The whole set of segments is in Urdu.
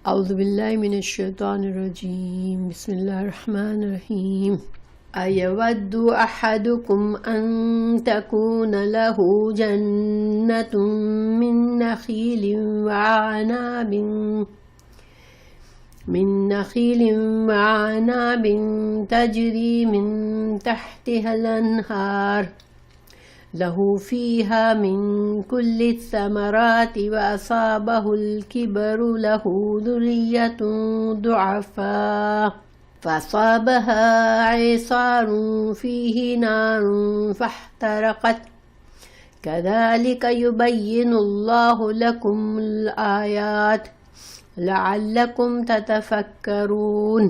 اعوذ باللہ من الشیطان الرجیم، بسم اللہ الرحمن الرحیم۔ ایود احدکم ان تکون له جنۃ من نخیل وعناب تجری من تحتها الانہار له فيها من كل الثمرات وأصابه الكبر له ذرية ضعفاء فأصابها إعصار فيه نار فاحترقت كذلك يبين الله لكم الآيات لعلكم تتفكرون۔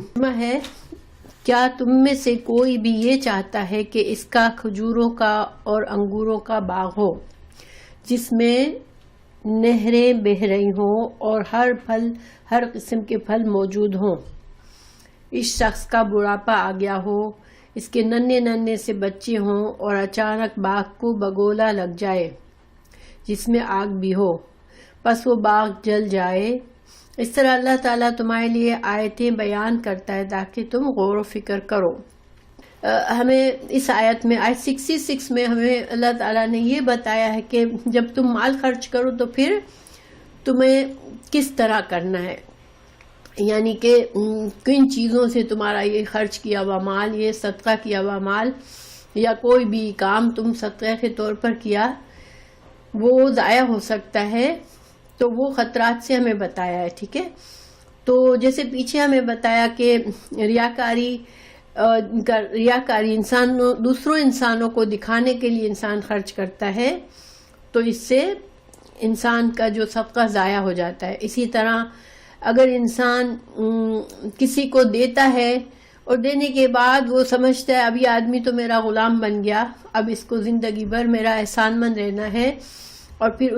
کیا تم میں سے کوئی بھی یہ چاہتا ہے کہ اس کا کھجوروں کا اور انگوروں کا باغ ہو جس میں نہریں بہہ رہی ہوں اور ہر قسم کے پھل موجود ہوں؟ اس شخص کا بڑھاپا آ گیا ہو، اس کے ننھے سے بچے ہوں اور اچانک باغ کو بگولا لگ جائے جس میں آگ بھی ہو، پس وہ باغ جل جائے۔ اس طرح اللہ تعالیٰ تمہارے لیے آیتیں بیان کرتا ہے تاکہ تم غور و فکر کرو۔ ہمیں اس آیت میں آیت 66 میں ہمیں اللہ تعالیٰ نے یہ بتایا ہے کہ جب تم مال خرچ کرو تو پھر تمہیں کس طرح کرنا ہے، یعنی کہ کن چیزوں سے تمہارا یہ خرچ کیا ہوا مال، یہ صدقہ کیا ہوا مال یا کوئی بھی کام تم صدقہ کے طور پر کیا وہ ضائع ہو سکتا ہے، تو وہ خطرات سے ہمیں بتایا ہے۔ ٹھیک ہے، تو جیسے پیچھے ہمیں بتایا کہ ریاکاری دوسروں انسانوں کو دکھانے کے لیے انسان خرچ کرتا ہے تو اس سے انسان کا جو صدقہ ضائع ہو جاتا ہے۔ اسی طرح اگر انسان کسی کو دیتا ہے اور دینے کے بعد وہ سمجھتا ہے اب یہ آدمی تو میرا غلام بن گیا، اب اس کو زندگی بھر میرا احسان مند رہنا ہے، اور پھر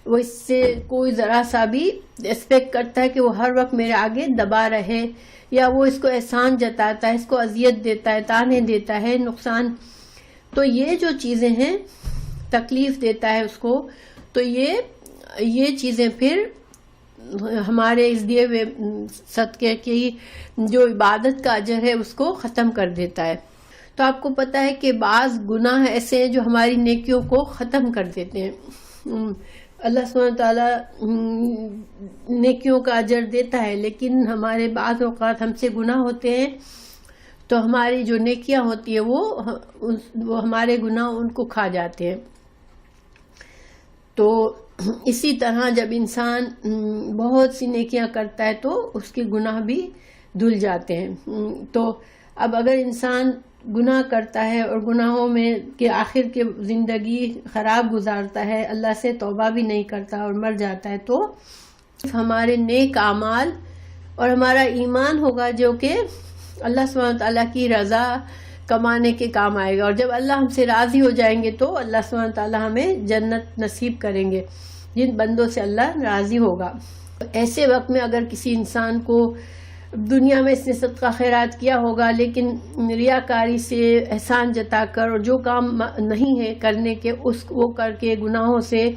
وہ اس سے کوئی ذرا سا بھی ایکسپیکٹ کرتا ہے کہ وہ ہر وقت میرے آگے دبا رہے، یا وہ اس کو احسان جتاتا ہے، اس کو اذیت دیتا ہے، تانے دیتا ہے، نقصان، تو یہ جو چیزیں ہیں تکلیف دیتا ہے اس کو، تو یہ چیزیں پھر ہمارے اس دیے ہوئے صدقے کی جو عبادت کا اجر ہے اس کو ختم کر دیتا ہے۔ تو آپ کو پتہ ہے کہ بعض گناہ ایسے ہیں جو ہماری نیکیوں کو ختم کر دیتے ہیں۔ اللہ سبحانہ تعالیٰ نیکیوں کا اجر دیتا ہے، لیکن ہمارے بعض اوقات ہم سے گناہ ہوتے ہیں تو ہماری جو نیکیاں ہوتی ہیں وہ ہمارے گناہ ان کو کھا جاتے ہیں۔ تو اسی طرح جب انسان بہت سی نیکیاں کرتا ہے تو اس کے گناہ بھی دھل جاتے ہیں۔ تو اب اگر انسان گناہ کرتا ہے اور گناہوں میں کے آخر کے زندگی خراب گزارتا ہے، اللہ سے توبہ بھی نہیں کرتا اور مر جاتا ہے، تو ہمارے نیک اعمال اور ہمارا ایمان ہوگا جو کہ اللہ سبحانہ تعالیٰ کی رضا کمانے کے کام آئے گا، اور جب اللہ ہم سے راضی ہو جائیں گے تو اللہ سبحانہ تعالیٰ ہمیں جنت نصیب کریں گے جن بندوں سے اللہ راضی ہوگا۔ ایسے وقت میں اگر کسی انسان کو دنیا میں اس نے صدقہ خیرات کیا ہوگا لیکن ریاکاری سے احسان جتا کر اور جو کام نہیں ہے کرنے کے وہ کر کے گناہوں سے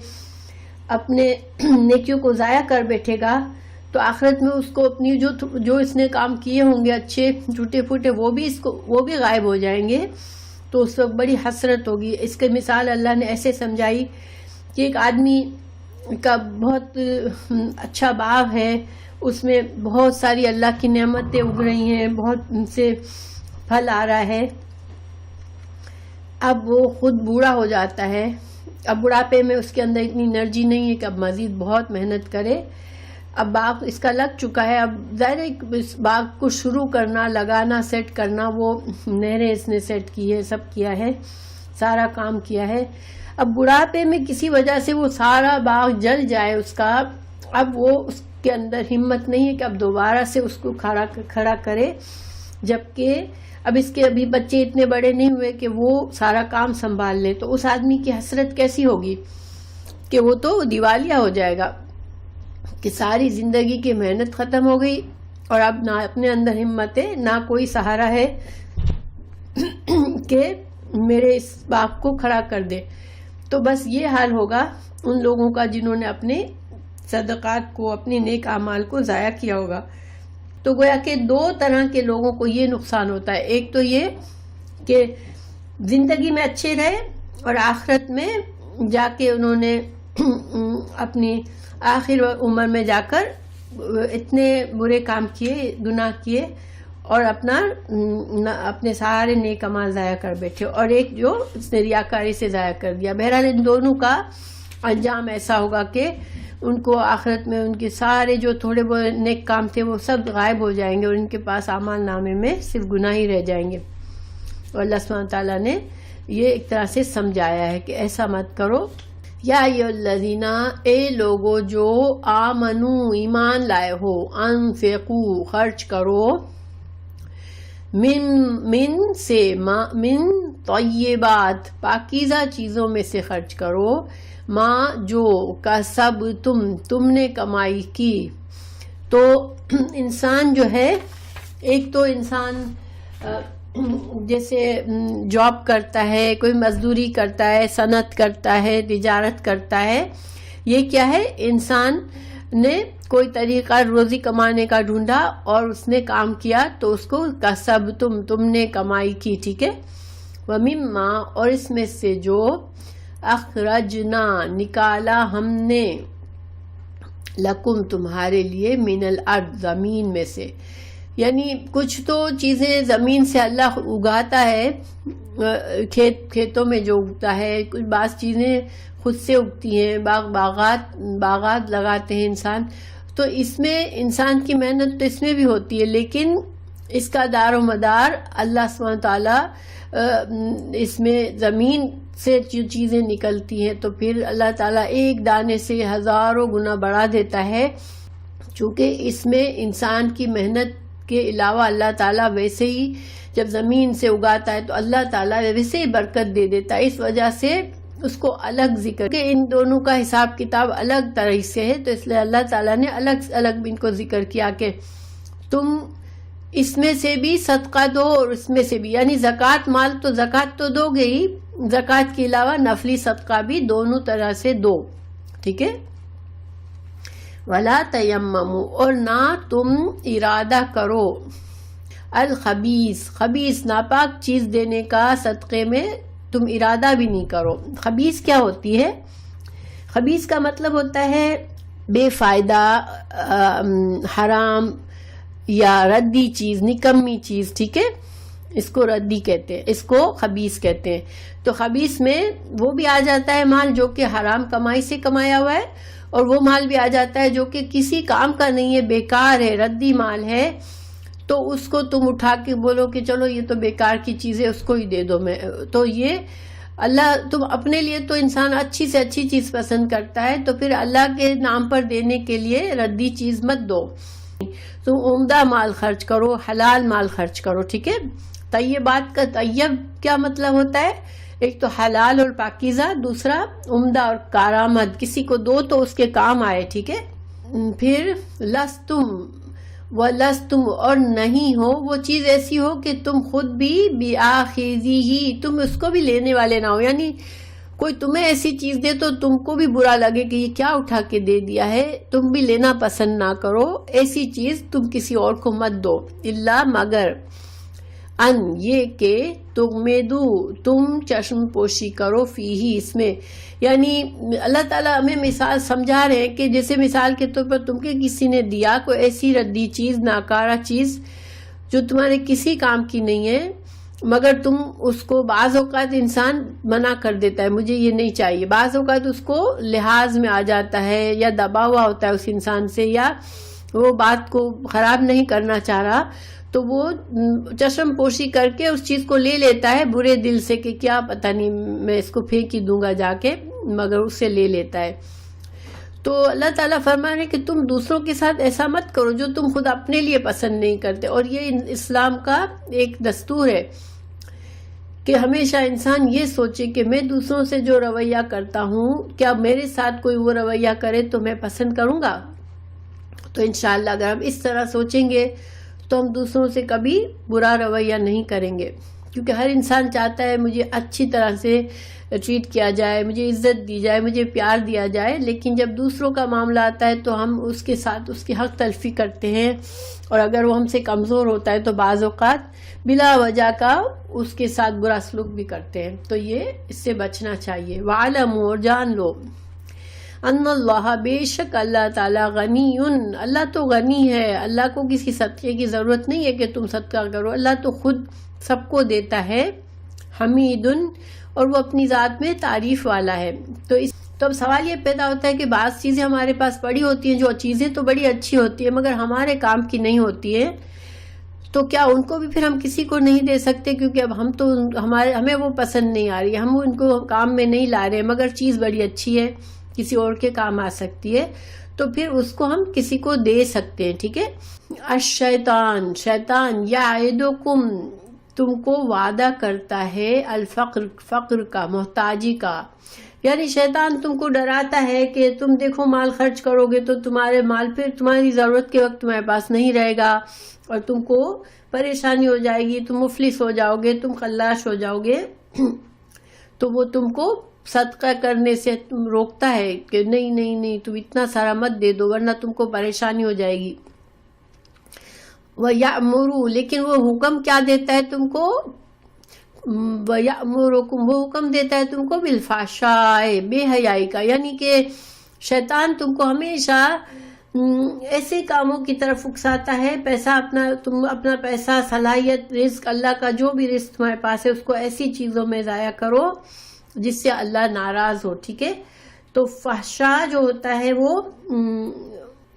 اپنے نیکیوں کو ضائع کر بیٹھے گا، تو آخرت میں اس کو اپنی جو اس نے کام کیے ہوں گے اچھے ٹوٹے پھوٹے وہ بھی غائب ہو جائیں گے، تو اس وقت بڑی حسرت ہوگی۔ اس کی مثال اللہ نے ایسے سمجھائی کہ ایک آدمی کا بہت اچھا باغ ہے، اس میں بہت ساری اللہ کی نعمتیں اگ رہی ہیں، بہت ان سے پھل آ رہا ہے، اب وہ خود بوڑھا ہو جاتا ہے، اب بڑھاپے میں اس کے اندر اتنی انرجی نہیں ہے کہ اب مزید بہت محنت کرے، اب باغ اس کا لگ چکا ہے، اب ظاہر ہے اس باغ کو شروع کرنا، لگانا، سیٹ کرنا، وہ نہریں اس نے سیٹ کی ہے، سب کیا ہے، سارا کام کیا ہے، اب بڑھاپے میں کسی وجہ سے وہ سارا باغ جل جائے اس کا، اب وہ اس کے اندر ہمت نہیں ہے کہ اب دوبارہ سے اس کو کھڑا کرے، جبکہ اب اس کے ابھی بچے اتنے بڑے نہیں ہوئے کہ وہ سارا کام سنبھال لے، تو اس آدمی کی حسرت کیسی ہوگی کہ وہ تو دیوالیہ ہو جائے گا کہ ساری زندگی کی محنت ختم ہو گئی اور اب نہ اپنے اندر ہمت ہے، نہ کوئی سہارا ہے کہ میرے اس باغ کو کھڑا کر دے۔ تو بس یہ حال ہوگا ان لوگوں کا جنہوں نے اپنے صدقات کو، اپنی نیک اعمال کو ضائع کیا ہوگا۔ تو گویا کہ دو طرح کے لوگوں کو یہ نقصان ہوتا ہے، ایک تو یہ کہ زندگی میں اچھے رہے اور آخرت میں جا کے انہوں نے اپنی آخر عمر میں جا کر اتنے برے کام کیے، گناہ کیے اور اپنے سارے نیک اعمال ضائع کر بیٹھے، اور ایک جو اس نے ریاکاری سے ضائع کر دیا۔ بہرحال ان دونوں کا انجام ایسا ہوگا کہ ان کو آخرت میں ان کے سارے جو تھوڑے بہت نیک کام تھے وہ سب غائب ہو جائیں گے اور ان کے پاس اعمال نامے میں صرف گناہ ہی رہ جائیں گے۔ اور اللہ سبحانہ تعالیٰ نے یہ ایک طرح سے سمجھایا ہے کہ ایسا مت کرو۔ یا ایھا الذین، اے لوگو جو آمنو ایمان لائے ہو، انفقو خرچ کرو، من سے من طیبات پاکیزہ چیزوں میں سے خرچ کرو، ماں جو کسب تم نے کمائی کی۔ تو انسان جو ہے، ایک تو انسان جیسے جاب کرتا ہے، کوئی مزدوری کرتا ہے، صنعت کرتا ہے، تجارت کرتا ہے، یہ کیا ہے؟ انسان نے کوئی طریقہ روزی کمانے کا ڈھونڈا اور اس نے کام کیا تو اس کو کسب تم نے کمائی کی، ٹھیک ہے۔ وَمِمَّا، اور اس میں سے جو اخرجنا نکالا ہم نے، لکم تمہارے لیے، من الارض زمین میں سے، یعنی کچھ تو چیزیں زمین سے اللہ اگاتا ہے، کھیتوں میں جو اگتا ہے، کچھ بعض چیزیں خود سے اگتی ہیں، باغات لگاتے ہیں انسان، تو اس میں انسان کی محنت تو اس میں بھی ہوتی ہے، لیکن اس کا دار و مدار اللہ سبحانہ تعالیٰ اس میں زمین سے جو چیزیں نکلتی ہیں تو پھر اللہ تعالیٰ ایک دانے سے ہزاروں گنا بڑھا دیتا ہے، چونکہ اس میں انسان کی محنت کے علاوہ اللہ تعالیٰ ویسے ہی جب زمین سے اگاتا ہے تو اللہ تعالیٰ ویسے ہی برکت دے دیتا ہے، اس وجہ سے اس کو الگ ذکر کہ ان دونوں کا حساب کتاب الگ طرح سے ہے، تو اس لیے اللہ تعالیٰ نے الگ الگ ان کو ذکر کیا کہ تم اس میں سے بھی صدقہ دو اور اس میں سے بھی، یعنی زکوٰۃ مال تو زکوٰۃ تو دو گے ہی، زکوٰۃ کے علاوہ نفلی صدقہ بھی دونوں طرح سے دو، ٹھیک ہے۔ وَلَا تَيَمَّمُوا، اور نہ تم ارادہ کرو، خبیث ناپاک چیز دینے کا صدقے میں تم ارادہ بھی نہیں کرو۔ خبیث کیا ہوتی ہے؟ خبیث کا مطلب ہوتا ہے بے فائدہ، حرام یا ردی چیز، نکمی چیز، ٹھیک ہے، اس کو ردی کہتے ہیں، اس کو خبیث کہتے ہیں۔ تو خبیث میں وہ بھی آ جاتا ہے مال جو کہ حرام کمائی سے کمایا ہوا ہے، اور وہ مال بھی آ جاتا ہے جو کہ کسی کام کا نہیں ہے، بیکار ہے، ردی مال ہے، تو اس کو تم اٹھا کے بولو کہ چلو یہ تو بیکار کی چیز ہے، اس کو ہی دے دو میں، تو یہ اللہ، تم اپنے لیے تو انسان اچھی سے اچھی چیز پسند کرتا ہے، تو پھر اللہ کے نام پر دینے کے لیے ردی چیز مت دو، تم عمدہ مال خرچ کرو، حلال مال خرچ کرو، ٹھیک ہے۔ طیبات کا طیب کیا مطلب ہوتا ہے؟ ایک تو حلال اور پاکیزہ، دوسرا عمدہ اور کارآمد، کسی کو دو تو اس کے کام آئے، ٹھیک ہے۔ پھر لستم، اور نہیں ہو وہ چیز ایسی ہو کہ تم خود بھی بِآخِذِهِ، تم اس کو بھی لینے والے نہ ہو، یعنی کوئی تمہیں ایسی چیز دے تو تم کو بھی برا لگے کہ یہ کیا اٹھا کے دے دیا ہے، تم بھی لینا پسند نہ کرو، ایسی چیز تم کسی اور کو مت دو، الا مگر ان یہ کہ تم چشم پوشی کرو فیہ، اس میں، یعنی اللہ تعالیٰ ہمیں مثال سمجھا رہے ہیں کہ جیسے مثال کے طور پر تم کے کسی نے دیا کوئی ایسی ردی چیز، ناکارہ چیز جو تمہارے کسی کام کی نہیں ہے، مگر تم اس کو، بعض اوقات انسان منع کر دیتا ہے مجھے یہ نہیں چاہیے، بعض اوقات اس کو لحاظ میں آ جاتا ہے یا دبا ہوا ہوتا ہے اس انسان سے، یا وہ بات کو خراب نہیں کرنا چاہ رہا، تو وہ چشم پوشی کر کے اس چیز کو لے لیتا ہے برے دل سے کہ کیا پتہ نہیں میں اس کو پھینک ہی دوں گا جا کے، مگر اس سے لے لیتا ہے۔ تو اللہ تعالیٰ فرما رہے کہ تم دوسروں کے ساتھ ایسا مت کرو جو تم خود اپنے لیے پسند نہیں کرتے، اور یہ اسلام کا ایک دستور ہے کہ ہمیشہ انسان یہ سوچے کہ میں دوسروں سے جو رویہ کرتا ہوں، کیا میرے ساتھ کوئی وہ رویہ کرے تو میں پسند کروں گا؟ تو انشاءاللہ اگر ہم اس طرح سوچیں گے تو ہم دوسروں سے کبھی برا رویہ نہیں کریں گے، کیونکہ ہر انسان چاہتا ہے مجھے اچھی طرح سے ٹریٹ کیا جائے، مجھے عزت دی جائے، مجھے پیار دیا جائے، لیکن جب دوسروں کا معاملہ آتا ہے تو ہم اس کے ساتھ اس کی حق تلفی کرتے ہیں، اور اگر وہ ہم سے کمزور ہوتا ہے تو بعض اوقات بلا وجہ کا اس کے ساتھ برا سلوک بھی کرتے ہیں، تو یہ اس سے بچنا چاہیے۔ وَعَلَمُوا، اور جان لو، ان اللہ، بے شک اللہ تعالیٰ، غنی، اللہ تو غنی ہے، اللہ کو کسی صدقے کی ضرورت نہیں ہے کہ تم صدقہ کرو، اللہ تو خود سب کو دیتا ہے، حمید، اور وہ اپنی ذات میں تعریف والا ہے۔ تو اب سوال یہ پیدا ہوتا ہے کہ بعض چیزیں ہمارے پاس پڑی ہوتی ہیں، جو چیزیں تو بڑی اچھی ہوتی ہیں مگر ہمارے کام کی نہیں ہوتی ہے، تو کیا ان کو بھی پھر ہم کسی کو نہیں دے سکتے؟ کیونکہ اب ہم تو ہمیں وہ پسند نہیں آ رہی، ہم ان کو کام میں نہیں لا رہے، مگر چیز بڑی اچھی ہے، کسی اور کے کام آ سکتی ہے، تو پھر اس کو ہم کسی کو دے سکتے ہیں، ٹھیک ہے۔ الشیطان، شیطان، یعدکم، تم کو وعدہ کرتا ہے، الفقر، فقر کا، محتاجی کا، یعنی شیطان تم کو ڈراتا ہے کہ تم دیکھو مال خرچ کرو گے تو تمہارے مال پھر تمہاری ضرورت کے وقت تمہارے پاس نہیں رہے گا اور تم کو پریشانی ہو جائے گی، تم مفلس ہو جاؤ گے، تم خلاش ہو جاؤ گے، تو وہ تم کو صدقہ کرنے سے روکتا ہے کہ نہیں نہیں نہیں، تم اتنا سارا مت دے دو ورنہ تم کو پریشانی ہو جائے گی۔ وَيَأْمُرُ، لیکن وہ حکم کیا دیتا ہے تم کو؟ وَيَأْمُرُكُمْ، وہ حکم دیتا ہے تم کو بالفحشاء، بے حیائی کا، یعنی کہ شیطان تم کو ہمیشہ ایسے کاموں کی طرف اکساتا ہے، تم اپنا پیسہ، صلاحیت، رزق، اللہ کا جو بھی رزق تمہارے پاس ہے اس کو ایسی چیزوں میں ضائع کرو جس سے اللہ ناراض ہو، ٹھیک ہے۔ تو فحشاء جو ہوتا ہے وہ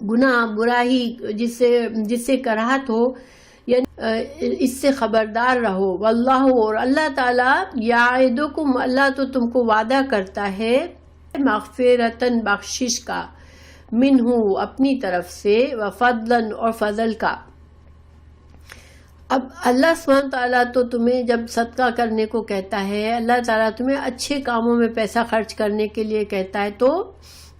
گناہ، برائی، جس سے کراہت ہو، یعنی اس سے خبردار رہو۔ واللہ، اور اللہ تعالیٰ، یعدکم، اللہ تو تم کو وعدہ کرتا ہے مغفرتاً، بخشش کا، منہ، اپنی طرف سے، وفضلاً، اور فضل کا۔ اب اللہ سبحانہ تعالیٰ تو تمہیں جب صدقہ کرنے کو کہتا ہے، اللہ تعالیٰ تمہیں اچھے کاموں میں پیسہ خرچ کرنے کے لیے کہتا ہے، تو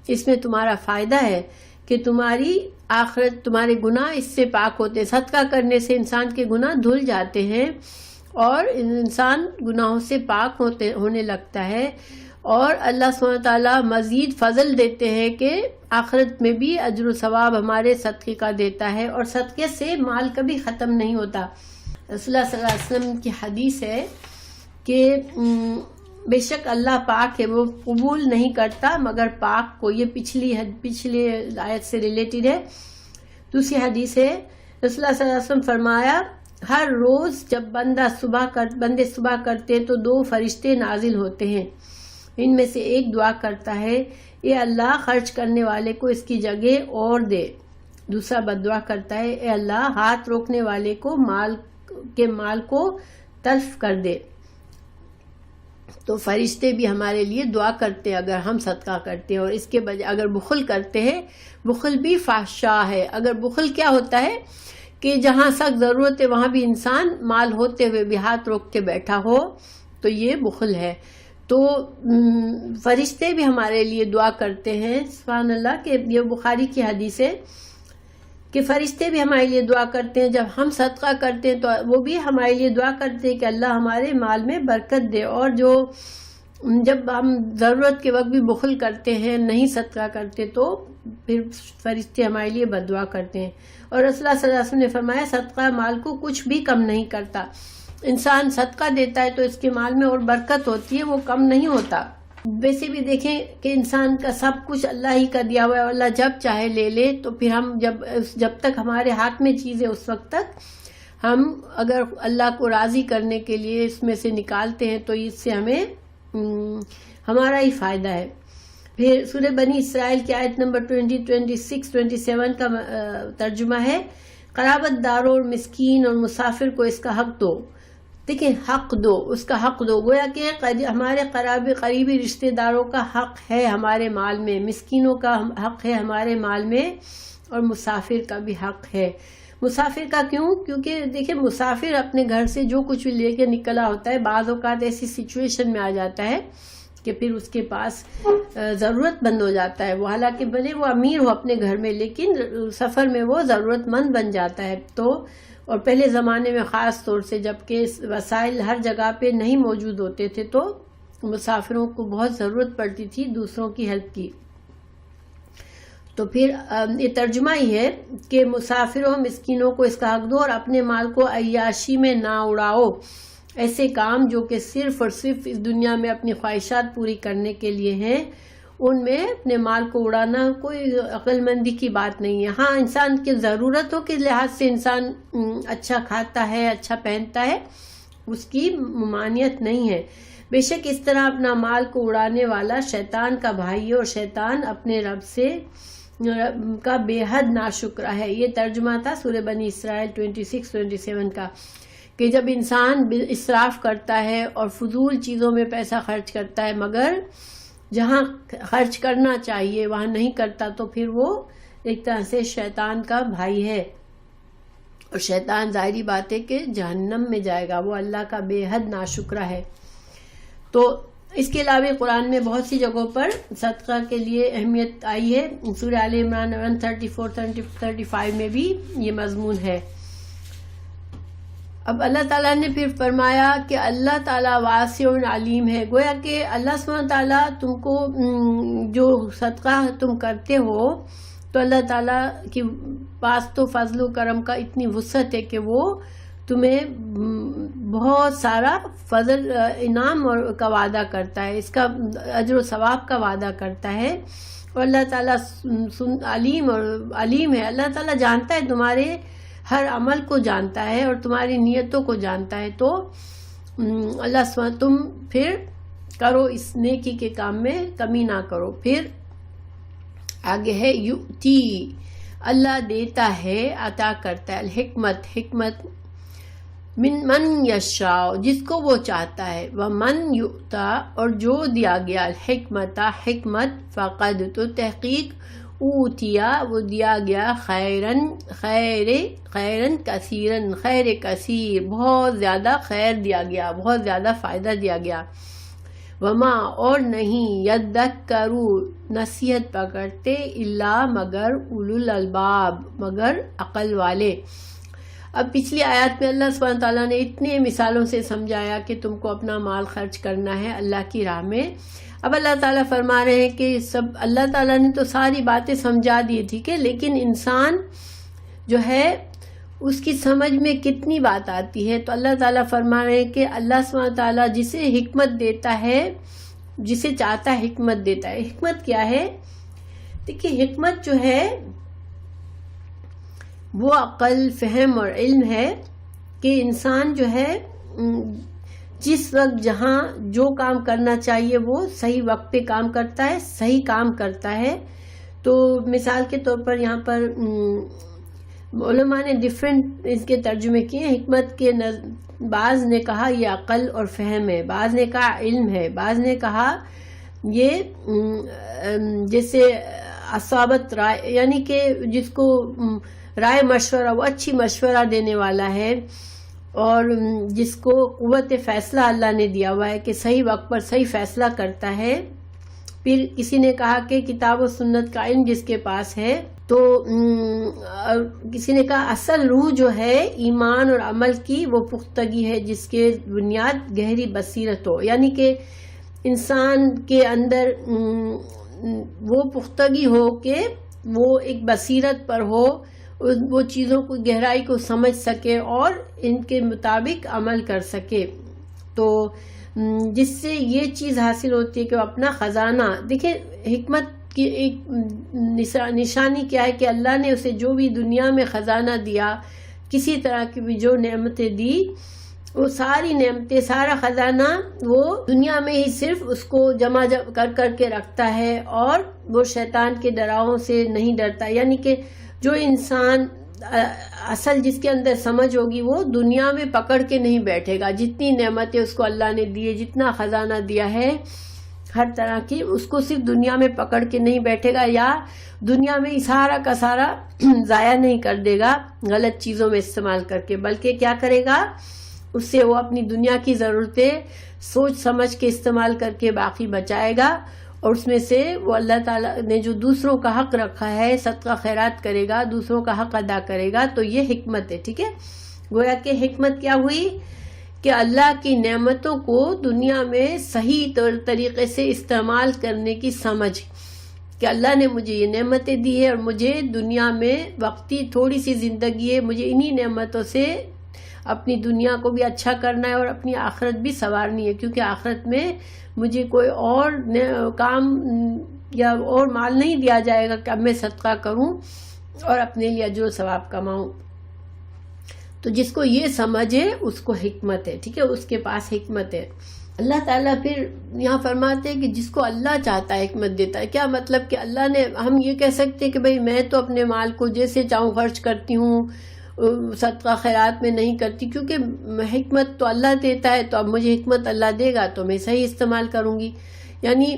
اس میں تمہارا فائدہ ہے کہ تمہاری آخرت، تمہارے گناہ اس سے پاک ہوتے ہیں۔ صدقہ کرنے سے انسان کے گناہ دھل جاتے ہیں اور انسان گناہوں سے پاک ہونے لگتا ہے، اور اللہ سبحانہ تعالیٰ مزید فضل دیتے ہیں کہ آخرت میں بھی اجر و ثواب ہمارے صدقے کا دیتا ہے، اور صدقے سے مال کبھی ختم نہیں ہوتا۔ رسول اللہ صلی اللہ علیہ وسلم کی حدیث ہے کہ بے شک اللہ پاک ہے، وہ قبول نہیں کرتا مگر پاک کو، یہ پچھلی آیت سے ریلیٹڈ ہے۔ دوسری حدیث ہے، رسول اللہ صلی اللہ علیہ وسلم فرمایا، ہر روز جب بندے صبح کرتے تو 2 فرشتے نازل ہوتے ہیں، ان میں سے ایک دعا کرتا ہے، اے اللہ خرچ کرنے والے کو اس کی جگہ اور دے، دوسرا بددعا کرتا ہے، اے اللہ ہاتھ روکنے والے کو مال کو تلف کر دے۔ تو فرشتے بھی ہمارے لیے دعا کرتے ہیں اگر ہم صدقہ کرتے ہیں، اور اس کے بجائے اگر بخل کرتے ہیں، بخل بھی فحشاء ہے۔ اگر بخل کیا ہوتا ہے کہ جہاں سخت ضرورت ہے وہاں بھی انسان مال ہوتے ہوئے بھی ہاتھ روک کے بیٹھا ہو، تو یہ بخل ہے۔ تو فرشتے بھی ہمارے لیے دعا کرتے ہیں، سبحان اللہ، کہ یہ بخاری کی حدیث ہے کہ فرشتے بھی ہمارے لیے دعا کرتے ہیں، جب ہم صدقہ کرتے ہیں تو وہ بھی ہمارے لیے دعا کرتے ہیں کہ اللہ ہمارے مال میں برکت دے، اور جب ہم ضرورت کے وقت بھی بخل کرتے ہیں، نہیں صدقہ کرتے، تو پھر فرشتے ہمارے لیے بد دعا کرتے ہیں۔ اور رسول اللہ صلی اللہ علیہ وسلم نے فرمایا، صدقہ مال کو کچھ بھی کم نہیں کرتا، انسان صدقہ دیتا ہے تو اس کے مال میں اور برکت ہوتی ہے، وہ کم نہیں ہوتا۔ ویسے بھی دیکھیں کہ انسان کا سب کچھ اللہ ہی کا دیا ہوا ہے، اور اللہ جب چاہے لے لے، تو پھر ہم جب تک ہمارے ہاتھ میں چیز ہے اس وقت تک ہم اگر اللہ کو راضی کرنے کے لیے اس میں سے نکالتے ہیں تو اس سے ہمیں ہمارا ہی فائدہ ہے۔ پھر سورہ بنی اسرائیل کی آیت نمبر 20، 26، 27 کا ترجمہ ہے، قرابت داروں اور مسکین اور مسافر کو اس کا حق دو۔ دیکھیں، حق دو، اس کا حق دو، گویا کہ ہمارے قریبی رشتہ داروں کا حق ہے ہمارے مال میں، مسکینوں کا حق ہے ہمارے مال میں، اور مسافر کا بھی حق ہے۔ مسافر کا کیوں؟ کیونکہ دیکھیں مسافر اپنے گھر سے جو کچھ بھی لے کے نکلا ہوتا ہے، بعض اوقات ایسی سچویشن میں آ جاتا ہے کہ پھر اس کے پاس ضرورت مند ہو جاتا ہے، وہ حالانکہ بھلے وہ امیر ہو اپنے گھر میں، لیکن سفر میں وہ ضرورت مند بن جاتا ہے۔ تو اور پہلے زمانے میں خاص طور سے جب کہ وسائل ہر جگہ پہ نہیں موجود ہوتے تھے، تو مسافروں کو بہت ضرورت پڑتی تھی دوسروں کی ہیلپ کی. تو پھر یہ ترجمہ ہی ہے کہ مسافروں مسکینوں کو اس کا حق دو اور اپنے مال کو عیاشی میں نہ اڑاؤ. ایسے کام جو کہ صرف اور صرف اس دنیا میں اپنی خواہشات پوری کرنے کے لیے ہیں ان میں اپنے مال کو اڑانا کوئی عقل مندی کی بات نہیں ہے. ہاں انسان کی ضرورتوں کے لحاظ سے انسان اچھا کھاتا ہے اچھا پہنتا ہے اس کی ممانعت نہیں ہے. بے شک اس طرح اپنا مال کو اڑانے والا شیطان کا بھائی ہے اور شیطان اپنے رب سے کا بے حد ناشکرا ہے. یہ ترجمہ تھا سورہ بنی اسرائیل 26-27 کا کہ جب انسان اسراف کرتا ہے اور فضول چیزوں میں پیسہ خرچ کرتا ہے مگر جہاں خرچ کرنا چاہیے وہاں نہیں کرتا تو پھر وہ ایک طرح سے شیطان کا بھائی ہے اور شیطان ظاہری بات ہے کہ جہنم میں جائے گا. وہ اللہ کا بے حد ناشکرا ہے. تو اس کے علاوہ قرآن میں بہت سی جگہوں پر صدقہ کے لیے اہمیت آئی ہے. سورہ آل عمران 134-35 میں بھی یہ مضمون ہے. اب اللہ تعالیٰ نے پھر فرمایا کہ اللہ تعالیٰ واسع علیم ہے. گویا کہ اللہ سبحانہ تعالیٰ تم کو جو صدقہ تم کرتے ہو تو اللہ تعالیٰ کے پاس تو فضل و کرم کا اتنی وسعت ہے کہ وہ تمہیں بہت سارا فضل انعام کا وعدہ کرتا ہے, اس کا اجر و ثواب کا وعدہ کرتا ہے. اور اللہ تعالیٰ علیم ہے. اللہ تعالیٰ جانتا ہے تمہارے ہر عمل کو جانتا ہے اور تمہاری نیتوں کو جانتا ہے. تو اللہ تم پھر کرو اس نیکی کے کام میں کمی نہ کرو. پھر آگے ہے یؤتی, اللہ دیتا ہے عطا کرتا ہے. الحکمت, حکمت من یشاء, جس کو وہ چاہتا ہے. ومن یؤتا, اور جو دیا گیا الحکمت حکمت فقد, تو تحقیق اوتیا وہ دیا گیا خیرن کثیرن, خیر کثیر, بہت زیادہ خیر دیا گیا, بہت زیادہ فائدہ دیا گیا. وما, اور نہیں, یذکروا, نصیحت پکڑتے, الا, مگر, اولو الالباب, مگر عقل والے. اب پچھلی آیات میں اللہ سبحانہ تعالیٰ نے اتنے مثالوں سے سمجھایا کہ تم کو اپنا مال خرچ کرنا ہے اللہ کی راہ میں. اب اللہ تعالیٰ فرما رہے ہیں کہ سب اللہ تعالیٰ نے تو ساری باتیں سمجھا دی تھی کہ لیکن انسان جو ہے اس کی سمجھ میں کتنی بات آتی ہے. تو اللہ تعالیٰ فرما رہے ہیں کہ اللہ سبحانہ تعالیٰ جسے حکمت دیتا ہے, جسے چاہتا ہے حکمت دیتا ہے. حکمت کیا ہے؟ دیکھیے حکمت جو ہے وہ عقل, فہم اور علم ہے کہ انسان جو ہے جس وقت جہاں جو کام کرنا چاہیے وہ صحیح وقت پہ کام کرتا ہے, صحیح کام کرتا ہے. تو مثال کے طور پر یہاں پر علماء نے ڈیفرنٹ اس کے ترجمے کیے. حکمت کے بعض نے کہا یہ عقل اور فہم ہے, بعض نے کہا علم ہے, بعض نے کہا یہ جیسے اصابت رائے, یعنی کہ جس کو رائے مشورہ, وہ اچھی مشورہ دینے والا ہے اور جس کو قوت فیصلہ اللہ نے دیا ہوا ہے کہ صحیح وقت پر صحیح فیصلہ کرتا ہے. پھر کسی نے کہا کہ کتاب و سنت کا علم جس کے پاس ہے. تو کسی نے کہا اصل روح جو ہے ایمان اور عمل کی وہ پختگی ہے جس کے بنیاد گہری بصیرت ہو, یعنی کہ انسان کے اندر وہ پختگی ہو کہ وہ ایک بصیرت پر ہو, وہ چیزوں کو گہرائی کو سمجھ سکے اور ان کے مطابق عمل کر سکے. تو جس سے یہ چیز حاصل ہوتی ہے کہ وہ اپنا خزانہ, دیکھیں حکمت کی ایک نشانی کیا ہے کہ اللہ نے اسے جو بھی دنیا میں خزانہ دیا, کسی طرح کی بھی جو نعمتیں دی, وہ ساری نعمتیں, سارا خزانہ وہ دنیا میں ہی صرف اس کو جمع کر کے رکھتا ہے اور وہ شیطان کے ڈراؤں سے نہیں ڈرتا. یعنی کہ جو انسان اصل جس کے اندر سمجھ ہوگی وہ دنیا میں پکڑ کے نہیں بیٹھے گا. جتنی نعمتیں اس کو اللہ نے دی ہے, جتنا خزانہ دیا ہے ہر طرح کی, اس کو صرف دنیا میں پکڑ کے نہیں بیٹھے گا یا دنیا میں سارا کا سارا ضائع نہیں کر دے گا غلط چیزوں میں استعمال کر کے, بلکہ کیا کرے گا, اس سے وہ اپنی دنیا کی ضرورتیں سوچ سمجھ کے استعمال کر کے باقی بچائے گا. اور اس میں سے وہ اللہ تعالیٰ نے جو دوسروں کا حق رکھا ہے صدقہ خیرات کرے گا, دوسروں کا حق ادا کرے گا. تو یہ حکمت ہے. ٹھیک ہے, گویا کہ حکمت کیا ہوئی کہ اللہ کی نعمتوں کو دنیا میں صحیح طریقے سے استعمال کرنے کی سمجھ، کہ اللہ نے مجھے یہ نعمتیں دی ہے اور مجھے دنیا میں وقتی تھوڑی سی زندگی ہے، مجھے انہی نعمتوں سے اپنی دنیا کو بھی اچھا کرنا ہے اور اپنی آخرت بھی سنوارنی ہے، کیونکہ آخرت میں مجھے کوئی اور کام یا اور مال نہیں دیا جائے گا کہ اب میں صدقہ کروں اور اپنے لیے اجر و ثواب کماؤں۔ تو جس کو یہ سمجھ ہے اس کو حکمت ہے، ٹھیک ہے، اس کے پاس حکمت ہے۔ اللہ تعالیٰ پھر یہاں فرماتے ہیں کہ جس کو اللہ چاہتا ہے حکمت دیتا ہے۔ کیا مطلب کہ اللہ نے، ہم یہ کہہ سکتے ہیں کہ بھئی میں تو اپنے مال کو جیسے چاہوں خرچ کرتی ہوں، صدقہ خیرات میں نہیں کرتی، کیونکہ حکمت تو اللہ دیتا ہے، تو اب مجھے حکمت اللہ دے گا تو میں صحیح استعمال کروں گی۔ یعنی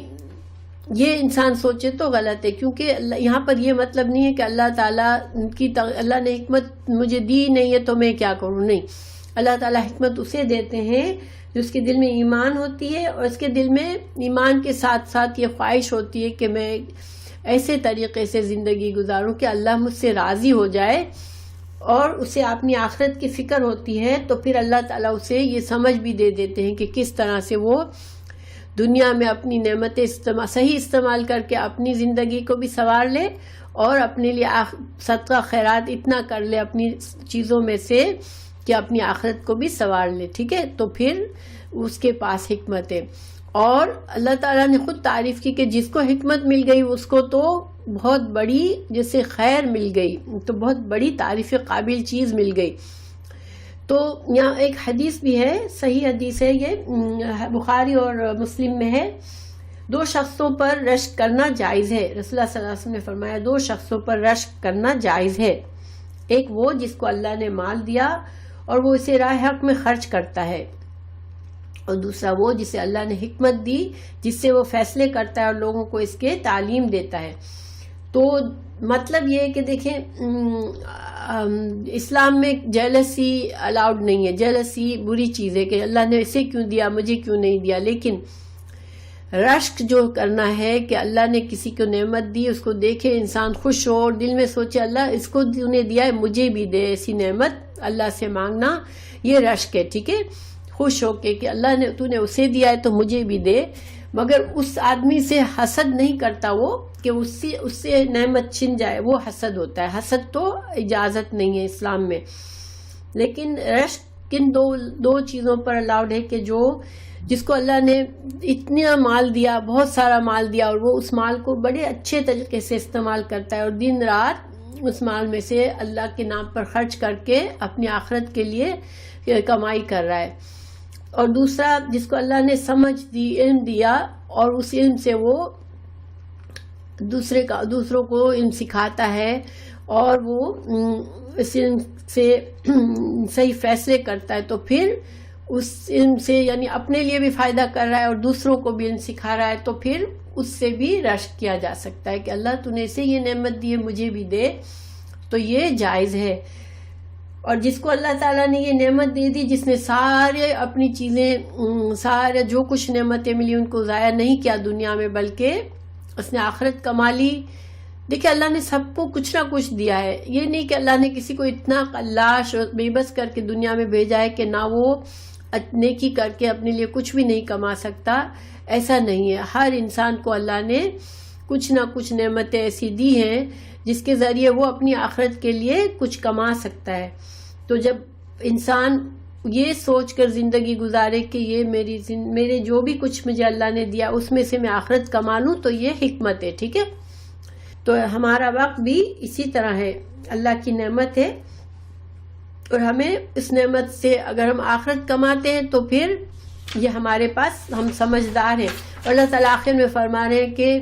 یہ انسان سوچے تو غلط ہے، کیونکہ یہاں پر یہ مطلب نہیں ہے کہ اللہ تعالیٰ کی اللہ نے حکمت مجھے دی نہیں ہے تو میں کیا کروں، نہیں۔ اللہ تعالیٰ حکمت اسے دیتے ہیں جو اس کے دل میں ایمان ہوتی ہے، اور اس کے دل میں ایمان کے ساتھ ساتھ یہ خواہش ہوتی ہے کہ میں ایسے طریقے سے زندگی گزاروں کہ اللہ مجھ سے راضی ہو جائے، اور اسے اپنی آخرت کی فکر ہوتی ہے، تو پھر اللہ تعالیٰ اسے یہ سمجھ بھی دے دیتے ہیں کہ کس طرح سے وہ دنیا میں اپنی نعمتیں صحیح استعمال کر کے اپنی زندگی کو بھی سنوار لے، اور اپنے لیے صدقہ خیرات اتنا کر لے اپنی چیزوں میں سے کہ اپنی آخرت کو بھی سنوار لے، ٹھیک ہے۔ تو پھر اس کے پاس حکمت ہے۔ اور اللہ تعالیٰ نے خود تعریف کی کہ جس کو حکمت مل گئی اس کو تو بہت بڑی جیسے خیر مل گئی، تو بہت بڑی تعریف قابل چیز مل گئی۔ تو یہاں ایک حدیث بھی ہے، صحیح حدیث ہے، یہ بخاری اور مسلم میں ہے، 2 شخصوں پر رشک کرنا جائز ہے۔ رسول اللہ صلی اللہ علیہ وسلم نے فرمایا 2 شخصوں پر رشک کرنا جائز ہے، ایک وہ جس کو اللہ نے مال دیا اور وہ اسے راہ حق میں خرچ کرتا ہے، اور دوسرا وہ جسے اللہ نے حکمت دی جس سے وہ فیصلے کرتا ہے اور لوگوں کو اس کے تعلیم دیتا ہے۔ تو مطلب یہ ہے کہ دیکھیں اسلام میں جیلسی الاؤڈ نہیں ہے، جیلسی بری چیز ہے کہ اللہ نے اسے کیوں دیا مجھے کیوں نہیں دیا، لیکن رشک جو کرنا ہے کہ اللہ نے کسی کو نعمت دی، اس کو دیکھے انسان خوش ہو اور دل میں سوچے اللہ اس کو تو نے دیا ہے مجھے بھی دے ایسی نعمت، اللہ سے مانگنا یہ رشک ہے، ٹھیک ہے، خوش ہو کے کہ اللہ نے تو نے اسے دیا ہے تو مجھے بھی دے، مگر اس آدمی سے حسد نہیں کرتا وہ کہ اس سے نعمت چھن جائے، وہ حسد ہوتا ہے، حسد تو اجازت نہیں ہے اسلام میں۔ لیکن رشک کن دو چیزوں پر الاؤڈ ہے کہ جس کو اللہ نے اتنا مال دیا، بہت سارا مال دیا، اور وہ اس مال کو بڑے اچھے طریقے سے استعمال کرتا ہے اور دن رات اس مال میں سے اللہ کے نام پر خرچ کر کے اپنی آخرت کے لیے کمائی کر رہا ہے، اور دوسرا جس کو اللہ نے سمجھ دی، علم دیا، اور اس علم سے وہ دوسروں کو علم سکھاتا ہے، اور وہ اس علم سے صحیح فیصلے کرتا ہے، تو پھر اس علم سے یعنی اپنے لیے بھی فائدہ کر رہا ہے اور دوسروں کو بھی علم سکھا رہا ہے، تو پھر اس سے بھی رشک کیا جا سکتا ہے کہ اللہ تو نے اسے یہ نعمت دی ہے مجھے بھی دے، تو یہ جائز ہے۔ اور جس کو اللہ تعالیٰ نے یہ نعمت دے دی، جس نے سارے اپنی چیزیں، سارے جو کچھ نعمتیں ملی ان کو ضائع نہیں کیا دنیا میں، بلکہ اس نے آخرت کما لی۔ دیکھیں اللہ نے سب کو کچھ نہ کچھ دیا ہے، یہ نہیں کہ اللہ نے کسی کو اتنا قلاش اور بے بس کر کے دنیا میں بھیجا ہے کہ نہ وہ نیکی کر کے اپنے لیے کچھ بھی نہیں کما سکتا، ایسا نہیں ہے۔ ہر انسان کو اللہ نے کچھ نہ کچھ نعمتیں ایسی دی ہیں جس کے ذریعے وہ اپنی آخرت کے لیے کچھ کما سکتا ہے۔ تو جب انسان یہ سوچ کر زندگی گزارے کہ یہ میرے جو بھی کچھ مجھے اللہ نے دیا اس میں سے میں آخرت کما لوں، تو یہ حکمت ہے، ٹھیک ہے۔ تو ہمارا وقت بھی اسی طرح ہے، اللہ کی نعمت ہے، اور ہمیں اس نعمت سے اگر ہم آخرت کماتے ہیں تو پھر یہ ہمارے پاس ہم سمجھدار ہیں۔ اور اللہ تعالیٰ آخر میں فرما رہے ہیں کہ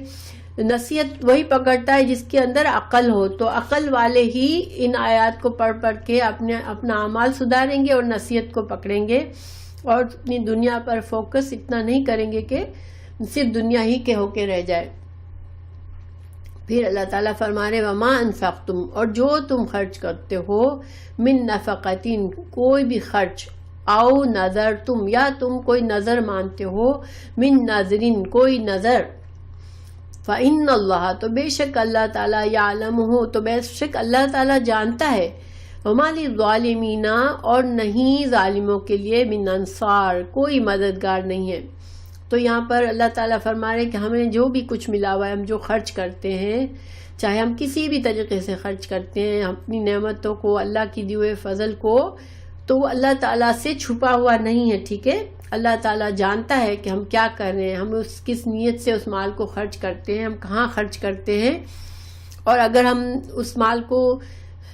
نصیحت وہی پکڑتا ہے جس کے اندر عقل ہو، تو عقل والے ہی ان آیات کو پڑھ کے اپنا اعمال سدھاریں گے اور نصیحت کو پکڑیں گے، اور اپنی دنیا پر فوکس اتنا نہیں کریں گے کہ صرف دنیا ہی کے ہو کے رہ جائے۔ پھر اللہ تعالیٰ فرما رہے وما انفقتم، اور جو تم خرچ کرتے ہو، من نفقتین، کوئی بھی خرچ، او نظر تم، یا تم کوئی نظر مانتے ہو، من نظرین، کوئی نظر، فإن اللہ، تو بے شک اللہ تعالیٰ، یعلمہ، تو بے شک اللہ تعالیٰ جانتا ہے، وما للظالمین، اور نہیں ظالموں کے لیے من انصار، کوئی مددگار نہیں ہے۔ تو یہاں پر اللہ تعالیٰ فرما رہے کہ ہمیں جو بھی کچھ ملا ہوا ہے، ہم جو خرچ کرتے ہیں، چاہے ہم کسی بھی طریقے سے خرچ کرتے ہیں اپنی نعمتوں کو، اللہ کی دیے ہوئے فضل کو، تو وہ اللہ تعالیٰ سے چھپا ہوا نہیں ہے، ٹھیک ہے۔ اللہ تعالیٰ جانتا ہے کہ ہم کیا کر رہے ہیں، ہم کس نیت سے اس مال کو خرچ کرتے ہیں، ہم کہاں خرچ کرتے ہیں، اور اگر ہم اس مال کو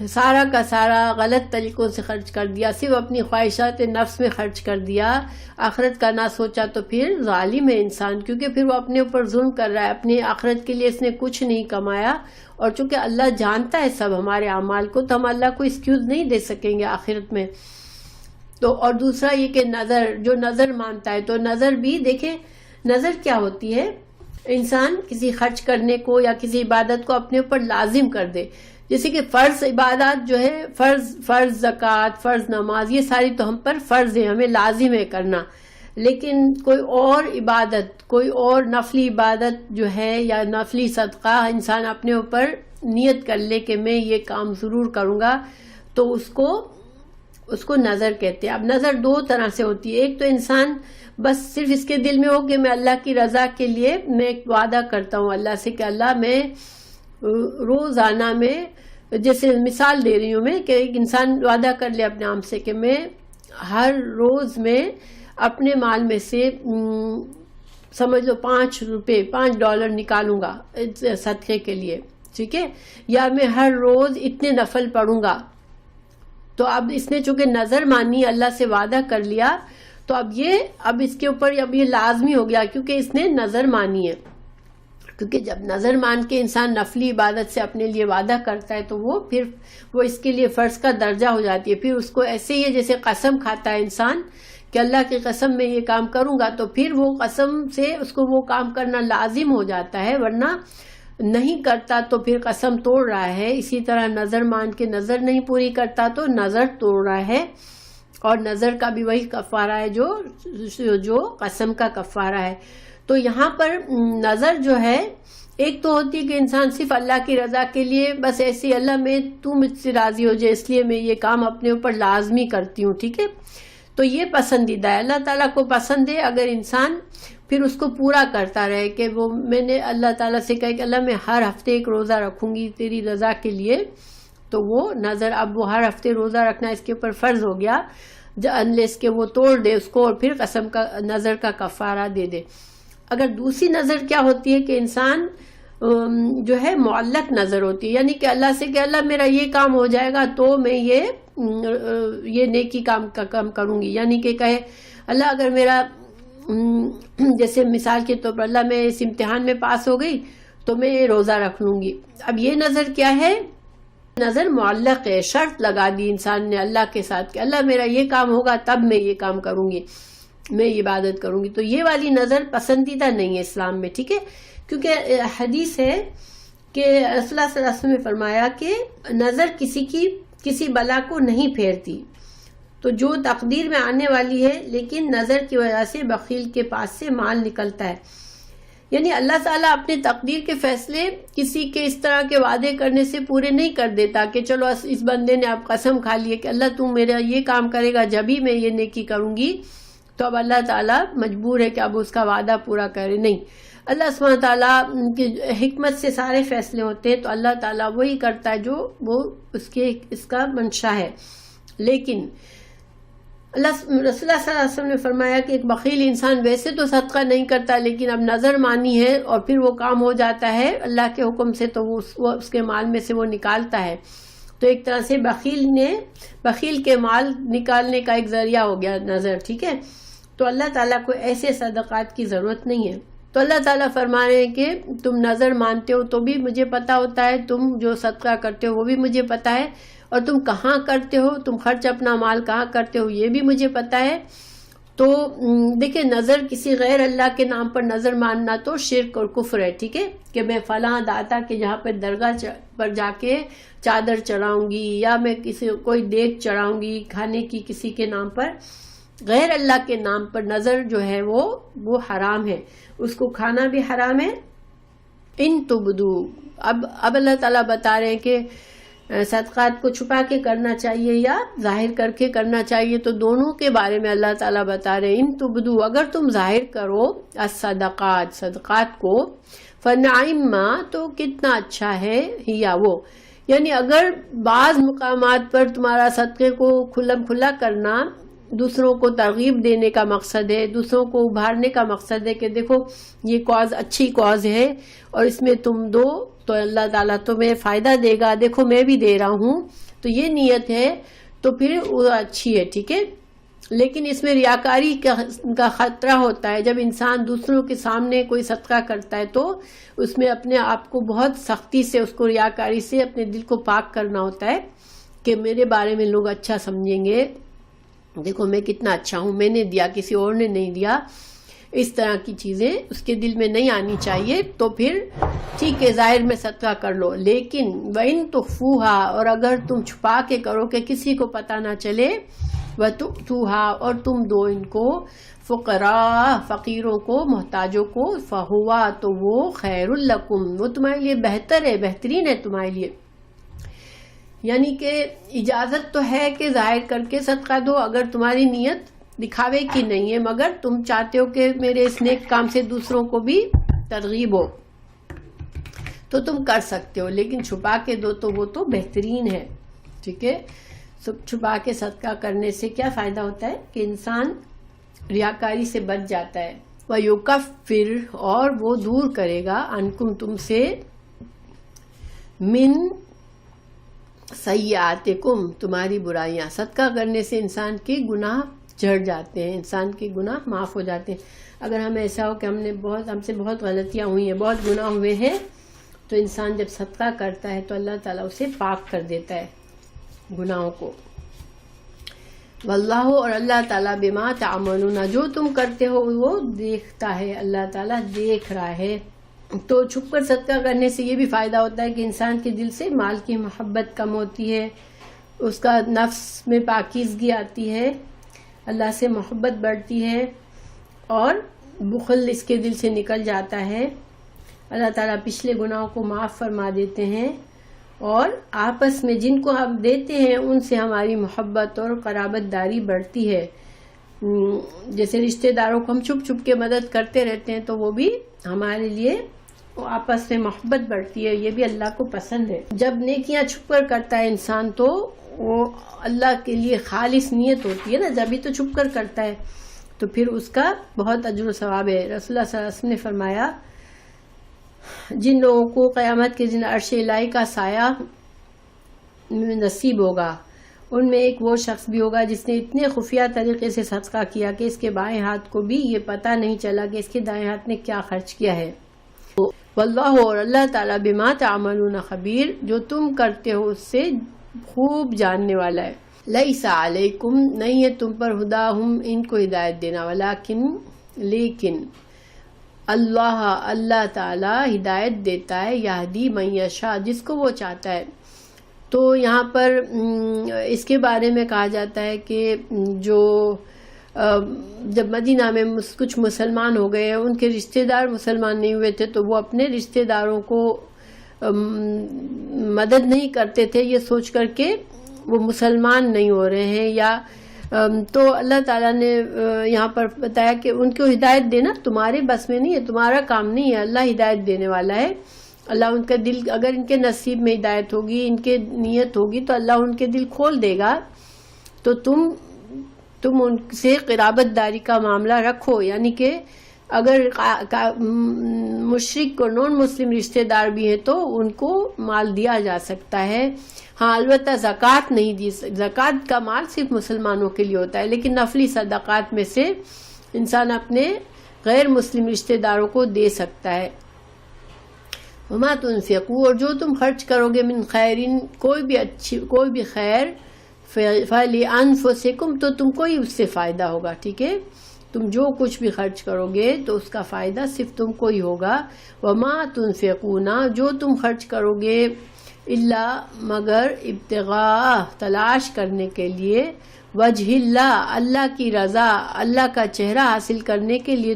سارا کا سارا غلط طریقوں سے خرچ کر دیا، صرف اپنی خواہشات نفس میں خرچ کر دیا، آخرت کا نہ سوچا، تو پھر ظالم ہے انسان، کیونکہ پھر وہ اپنے اوپر ظلم کر رہا ہے، اپنی آخرت کے لیے اس نے کچھ نہیں کمایا، اور چونکہ اللہ جانتا ہے سب ہمارے اعمال کو، تو ہم اللہ کو ایکسکیوز نہیں دے سکیں گے آخرت میں۔ تو اور دوسرا یہ کہ نظر، جو نظر مانتا ہے، تو نظر بھی دیکھیں، نظر کیا ہوتی ہے، انسان کسی خرچ کرنے کو یا کسی عبادت کو اپنے اوپر لازم کر دے، جیسے کہ فرض عبادات جو ہے، فرض زکوٰۃ، فرض نماز، یہ ساری تو ہم پر فرض ہے، ہمیں لازم ہے کرنا، لیکن کوئی اور عبادت، کوئی اور نفلی عبادت جو ہے یا نفلی صدقہ انسان اپنے اوپر نیت کر لے کہ میں یہ کام ضرور کروں گا، تو اس کو نظر کہتے ہیں۔ اب نظر دو طرح سے ہوتی ہے، ایک تو انسان بس صرف اس کے دل میں ہو کہ میں اللہ کی رضا کے لیے میں ایک وعدہ کرتا ہوں اللہ سے کہ اللہ میں روزانہ میں، جیسے مثال دے رہی ہوں میں، کہ ایک انسان وعدہ کر لے اپنے آپ سے کہ میں ہر روز میں اپنے مال میں سے سمجھ لو $5 نکالوں گا صدقے کے لیے، ٹھیک ہے، یا میں ہر روز اتنے نفل پڑھوں گا۔ تو اب اس نے چونکہ نظر مانی، اللہ سے وعدہ کر لیا، تو اب اس کے اوپر اب یہ لازمی ہو گیا، کیونکہ اس نے نظر مانی ہے۔ کیونکہ جب نظر مان کے انسان نفلی عبادت سے اپنے لیے وعدہ کرتا ہے، تو پھر وہ اس کے لیے فرض کا درجہ ہو جاتی ہے، پھر اس کو ایسے ہی ہے جیسے قسم کھاتا ہے انسان کہ اللہ کی قسم میں یہ کام کروں گا، تو پھر وہ قسم سے اس کو وہ کام کرنا لازم ہو جاتا ہے، ورنہ نہیں کرتا تو پھر قسم توڑ رہا ہے۔ اسی طرح نظر مان کے نظر نہیں پوری کرتا تو نظر توڑ رہا ہے، اور نظر کا بھی وہی کفارہ ہے جو قسم کا کفارہ ہے۔ تو یہاں پر نظر جو ہے، ایک تو ہوتی ہے کہ انسان صرف اللہ کی رضا کے لیے بس ایسی، اللہ میں تو مجھ سے راضی ہو جائے اس لیے میں یہ کام اپنے اوپر لازمی کرتی ہوں، ٹھیک ہے، تو یہ پسندیدہ ہے، اللہ تعالیٰ کو پسند ہے اگر انسان پھر اس کو پورا کرتا رہے، کہ وہ میں نے اللہ تعالیٰ سے کہا کہ اللہ میں ہر ہفتے ایک روزہ رکھوں گی تیری رضا کے لیے، تو وہ نظر، اب وہ ہر ہفتے روزہ رکھنا اس کے اوپر فرض ہو گیا، انلیس کہ وہ توڑ دے اس کو اور پھر قسم کا نظر کا کفارہ دے دے۔ اگر دوسری نظر کیا ہوتی ہے کہ انسان جو ہے معلق نظر ہوتی ہے، یعنی کہ اللہ سے کہ اللہ میرا یہ کام ہو جائے گا تو میں یہ نیکی کام کروں گی، یعنی کہ کہے اللہ اگر میرا، جیسے مثال کے طور پر اللہ میں اس امتحان میں پاس ہو گئی تو میں یہ روزہ رکھ لوں گی۔ اب یہ نظر کیا ہے، نظر معلق ہے، شرط لگا دی انسان نے اللہ کے ساتھ کہ اللہ میرا یہ کام ہوگا تب میں یہ کام کروں گی، میں عبادت کروں گی، تو یہ والی نظر پسندیدہ نہیں ہے اسلام میں، ٹھیک ہے، کیونکہ حدیث ہے کہ رسول اللہ صلی اللہ علیہ وسلم نے فرمایا کہ نظر کسی بلا کو نہیں پھیرتی، تو جو تقدیر میں آنے والی ہے، لیکن نظر کی وجہ سے بخیل کے پاس سے مال نکلتا ہے، یعنی اللہ تعالیٰ اپنے تقدیر کے فیصلے کسی کے اس طرح کے وعدے کرنے سے پورے نہیں کر دیتا کہ چلو اس بندے نے اب قسم کھا لی ہے کہ اللہ تم میرا یہ کام کرے گا جب ہی میں یہ نیکی کروں گی، تو اب اللہ تعالیٰ مجبور ہے کہ اب اس کا وعدہ پورا کرے، نہیں، اللہ سبحانہ تعالیٰ کی حکمت سے سارے فیصلے ہوتے ہیں، تو اللہ تعالیٰ وہی کرتا ہے جو وہ اس کا منشا ہے۔ لیکن رسول اللہ صلی اللہ علیہ وسلم نے فرمایا کہ ایک بخیل انسان ویسے تو صدقہ نہیں کرتا، لیکن اب نظر مانی ہے اور پھر وہ کام ہو جاتا ہے اللہ کے حکم سے، تو وہ اس کے مال میں سے وہ نکالتا ہے، تو ایک طرح سے بخیل کے مال نکالنے کا ایک ذریعہ ہو گیا نظر، ٹھیک ہے، تو اللہ تعالیٰ کو ایسے صدقات کی ضرورت نہیں ہے۔ تو اللہ تعالیٰ فرما رہے ہیں کہ تم نظر مانتے ہو تو بھی مجھے پتا ہوتا ہے، تم جو صدقہ کرتے ہو وہ بھی مجھے پتا ہے، اور تم کہاں کرتے ہو، تم خرچ اپنا مال کہاں کرتے ہو یہ بھی مجھے پتا ہے۔ تو دیکھیں، نظر کسی غیر اللہ کے نام پر نظر ماننا تو شرک اور کفر ہے، ٹھیک ہے، کہ میں فلاں داتا کے جہاں پہ درگاہ پر جا کے چادر چڑھاؤں گی، یا میں کوئی دیگ چڑھاؤں گی کھانے کی کسی کے نام پر، غیر اللہ کے نام پر نظر جو ہے وہ حرام ہے، اس کو کھانا بھی حرام ہے۔ ان تبدو، اب اللہ تعالیٰ بتا رہے ہیں کہ صدقات کو چھپا کے کرنا چاہیے یا ظاہر کر کے کرنا چاہیے، تو دونوں کے بارے میں اللہ تعالیٰ بتا رہے ہیں ان تبدو، اگر تم ظاہر کرو الصدقات، صدقات کو، فنعما، تو کتنا اچھا ہے، یا وہ، یعنی اگر بعض مقامات پر تمہارا صدقے کو کھلم کھلا کرنا دوسروں کو ترغیب دینے کا مقصد ہے، دوسروں کو ابھارنے کا مقصد ہے کہ دیکھو یہ کاز اچھی کاز ہے اور اس میں تم دو تو اللہ تعالیٰ تمہیں فائدہ دے گا، دیکھو میں بھی دے رہا ہوں، تو یہ نیت ہے تو پھر وہ اچھی ہے، ٹھیک ہے۔ لیکن اس میں ریاکاری کا خطرہ ہوتا ہے، جب انسان دوسروں کے سامنے کوئی صدقہ کرتا ہے تو اس میں اپنے آپ کو بہت سختی سے، اس کو ریاکاری سے اپنے دل کو پاک کرنا ہوتا ہے کہ میرے بارے میں لوگ اچھا سمجھیں گے، دیکھو میں کتنا اچھا ہوں، میں نے دیا، کسی اور نے نہیں دیا، اس طرح کی چیزیں اس کے دل میں نہیں آنی چاہیے۔ تو پھر ٹھیک ہے ظاہر میں صدقہ کر لو، لیکن وَإِن تُخْفُوهَا، اور اگر تم چھپا کے کرو کہ کسی کو پتہ نہ چلے، وَتُؤْتُوهَا، اور تم دو ان کو، فقراء، فقیروں کو، محتاجوں کو، فَهُوَ، تو وہ خیر لکم، وہ تمہارے لیے بہتر ہے، بہترین ہے تمہارے لیے، یعنی کہ اجازت تو ہے کہ ظاہر کر کے صدقہ دو اگر تمہاری نیت دکھاوے کی نہیں ہے، مگر تم چاہتے ہو کہ میرے اس نیک کام سے دوسروں کو بھی ترغیب ہو تو تم کر سکتے ہو، لیکن چھپا کے دو تو وہ تو بہترین ہے، ٹھیک ہے۔ چھپا کے صدقہ کرنے سے کیا فائدہ ہوتا ہے کہ انسان ریاکاری سے بچ جاتا ہے، وَيُكَفِّرْ، اور وہ دور کرے گا، عَنْكُمْ، تم سے، مِن سیئاتکم، تمہاری برائیاں۔ صدقہ کرنے سے انسان کے گناہ جھڑ جاتے ہیں، انسان کے گناہ معاف ہو جاتے ہیں۔ اگر ہم ایسا ہو کہ ہم سے بہت غلطیاں ہوئی ہیں، بہت گناہ ہوئے ہیں، تو انسان جب صدقہ کرتا ہے تو اللہ تعالیٰ اسے پاک کر دیتا ہے گناہوں کو۔ واللہ، اور اللہ تعالیٰ، بما تعملون، جو تم کرتے ہو وہ دیکھتا ہے، اللہ تعالیٰ دیکھ رہا ہے۔ تو چھپ کر صدقہ کرنے سے یہ بھی فائدہ ہوتا ہے کہ انسان کے دل سے مال کی محبت کم ہوتی ہے، اس کا نفس میں پاکیزگی آتی ہے، اللہ سے محبت بڑھتی ہے، اور بخل اس کے دل سے نکل جاتا ہے۔ اللہ تعالیٰ پچھلے گناہوں کو معاف فرما دیتے ہیں، اور آپس میں جن کو ہم دیتے ہیں ان سے ہماری محبت اور قرابت داری بڑھتی ہے۔ جیسے رشتہ داروں کو ہم چھپ چھپ کے مدد کرتے رہتے ہیں تو وہ بھی ہمارے لیے آپس میں محبت بڑھتی ہے، یہ بھی اللہ کو پسند ہے۔ جب نیکیاں چھپ کر کرتا ہے انسان تو وہ اللہ کے لیے خالص نیت ہوتی ہے نا، جبھی تو چھپ کر کرتا ہے، تو پھر اس کا بہت اجر و ثواب ہے۔ رسول اللہ صلی اللہ علیہ وسلم نے فرمایا جن لوگوں کو قیامت کے دن عرش الہی کا سایہ نصیب ہوگا ان میں ایک وہ شخص بھی ہوگا جس نے اتنے خفیہ طریقے سے صدقہ کیا کہ اس کے بائیں ہاتھ کو بھی یہ پتہ نہیں چلا کہ اس کے دائیں ہاتھ نے کیا خرچ کیا ہے۔ واللہ، اور اللہ تعالیٰ، بما تعملون خبیر، جو تم کرتے ہو اس سے خوب جاننے والا ہے۔ لیس علیکم، نہیں ہے تم پر، ہداہم، ان کو ہدایت دینا، ولیکن، لیکن، اللہ تعالیٰ ہدایت دیتا ہے، یہدی من یشاء، جس کو وہ چاہتا ہے۔ تو یہاں پر اس کے بارے میں کہا جاتا ہے کہ جو جب مدینہ میں کچھ مسلمان ہو گئے، ان کے رشتہ دار مسلمان نہیں ہوئے تھے، تو وہ اپنے رشتہ داروں کو مدد نہیں کرتے تھے یہ سوچ کر کے وہ مسلمان نہیں ہو رہے ہیں، یا تو اللہ تعالیٰ نے یہاں پر بتایا کہ ان کو ہدایت دینا تمہارے بس میں نہیں ہے، تمہارا کام نہیں ہے، اللہ ہدایت دینے والا ہے۔ اللہ ان کا دل، اگر ان کے نصیب میں ہدایت ہوگی، ان کے نیت ہوگی تو اللہ ان کے دل کھول دے گا۔ تو تم ان سے قرابت داری کا معاملہ رکھو، یعنی کہ اگر مشرک اور نان مسلم رشتہ دار بھی ہیں تو ان کو مال دیا جا سکتا ہے۔ ہاں البتہ زکوٰۃ نہیں دی، زکوٰۃ کا مال صرف مسلمانوں کے لیے ہوتا ہے، لیکن نفلی صدقات میں سے انسان اپنے غیر مسلم رشتہ داروں کو دے سکتا ہے۔ وما تنفقوا، اور جو تم خرچ کرو گے، من خیرن، کوئی بھی خیر، فلانفسکم، تو تم کو ہی اس سے فائدہ ہوگا، ٹھیک ہے۔ تم جو کچھ بھی خرچ کرو گے تو اس کا فائدہ صرف تم کو ہی ہوگا۔ وما تنفقون، جو تم خرچ کرو گے، الا، مگر، ابتغاء، تلاش کرنے کے لیے، وجہ اللہ، اللہ کی رضا، اللہ کا چہرہ حاصل کرنے کے لیے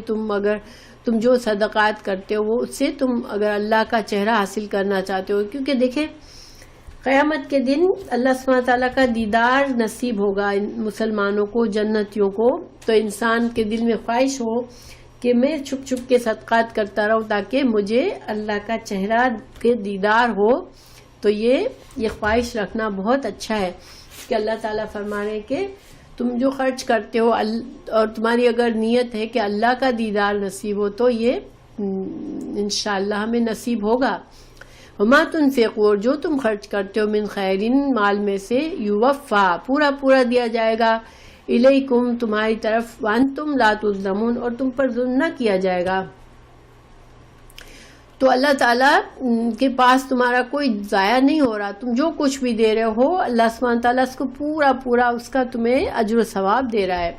تم جو صدقات کرتے ہو وہ اس سے تم اگر اللہ کا چہرہ حاصل کرنا چاہتے ہو، کیونکہ دیکھیں قیامت کے دن اللہ سبحانہ تعالیٰ کا دیدار نصیب ہوگا ان مسلمانوں کو، جنتیوں کو. تو انسان کے دل میں خواہش ہو کہ میں چھپ چھپ کے صدقات کرتا رہوں تاکہ مجھے اللہ کا چہرہ کے دیدار ہو. تو یہ خواہش رکھنا بہت اچھا ہے کہ اللہ تعالیٰ فرما رہے کہ تم جو خرچ کرتے ہو اور تمہاری اگر نیت ہے کہ اللہ کا دیدار نصیب ہو تو یہ انشاءاللہ ہمیں نصیب ہوگا. وما تنفقوا، جو تم خرچ کرتے ہو، من خیرن، مال میں سے، یوفا، پورا پورا دیا جائے گا، الیکم، تمہاری طرف، وانتم لا تظلمون، اور تم پر ظلم نہ کیا جائے گا. تو اللہ تعالیٰ کے پاس تمہارا کوئی ضائع نہیں ہو رہا. تم جو کچھ بھی دے رہے ہو اللہ سبحانہ تعالیٰ اس کو پورا پورا اس کا تمہیں اجر و ثواب دے رہا ہے،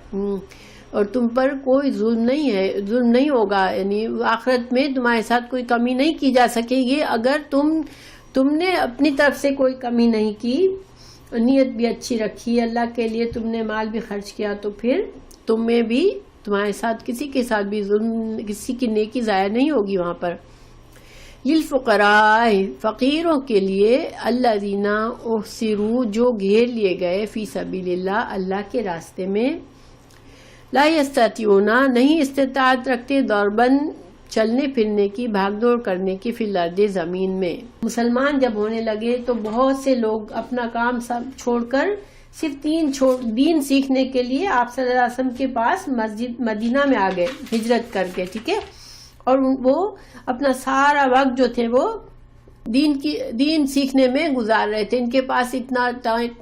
اور تم پر کوئی ظلم نہیں ہے، ظلم نہیں ہوگا. یعنی آخرت میں تمہارے ساتھ کوئی کمی نہیں کی جا سکے گی اگر تم نے اپنی طرف سے کوئی کمی نہیں کی، نیت بھی اچھی رکھی، اللہ کے لیے تم نے مال بھی خرچ کیا، تو پھر تمہیں بھی تمہارے ساتھ کسی کے ساتھ بھی ظلم، کسی کی نیکی ضائع نہیں ہوگی وہاں پر. للفقراء، فقیروں کے لیے، الذین احصروا، جو گھیر لیے گئے، فی سبیل اللہ، اللہ کے راستے میں، لا یستطیعون، نہیں استطاعت رکھتے، ضربن، چلنے پھرنے کی، بھاگ دوڑ کرنے کی، فی الارض، زمین میں. مسلمان جب ہونے لگے تو بہت سے لوگ اپنا کام سب چھوڑ کر صرف دین سیکھنے کے لیے آپ صلی اللہ علیہ وسلم کے پاس مسجد مدینہ میں آ گئے ہجرت کر کے، ٹھیک ہے. اور وہ اپنا سارا وقت جو تھے وہ دین سیکھنے میں گزار رہے تھے. ان کے پاس اتنا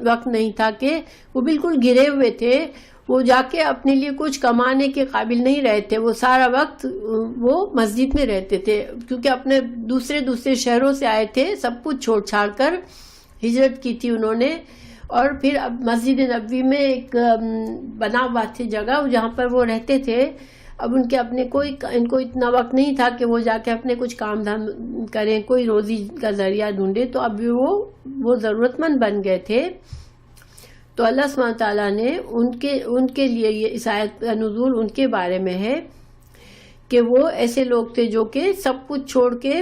وقت نہیں تھا کہ وہ بالکل گرے ہوئے تھے، وہ جا کے اپنے لیے کچھ کمانے کے قابل نہیں رہے تھے. وہ سارا وقت وہ مسجد میں رہتے تھے کیونکہ اپنے دوسرے شہروں سے آئے تھے، سب کچھ چھوڑ چھاڑ کر ہجرت کی تھی انہوں نے. اور پھر اب مسجد نبوی میں ایک بنا ہوا تھی جگہ جہاں پر وہ رہتے تھے. اب ان کے ان کو اتنا وقت نہیں تھا کہ وہ جا کے اپنے کچھ کام دھام کریں، کوئی روزی کا ذریعہ ڈھونڈے. تو اب وہ ضرورت مند بن گئے تھے. تو اللہ سبحانہ تعالیٰ نے ان کے لیے یہ اس آیت کا نزول ان کے بارے میں ہے کہ وہ ایسے لوگ تھے جو کہ سب کچھ چھوڑ کے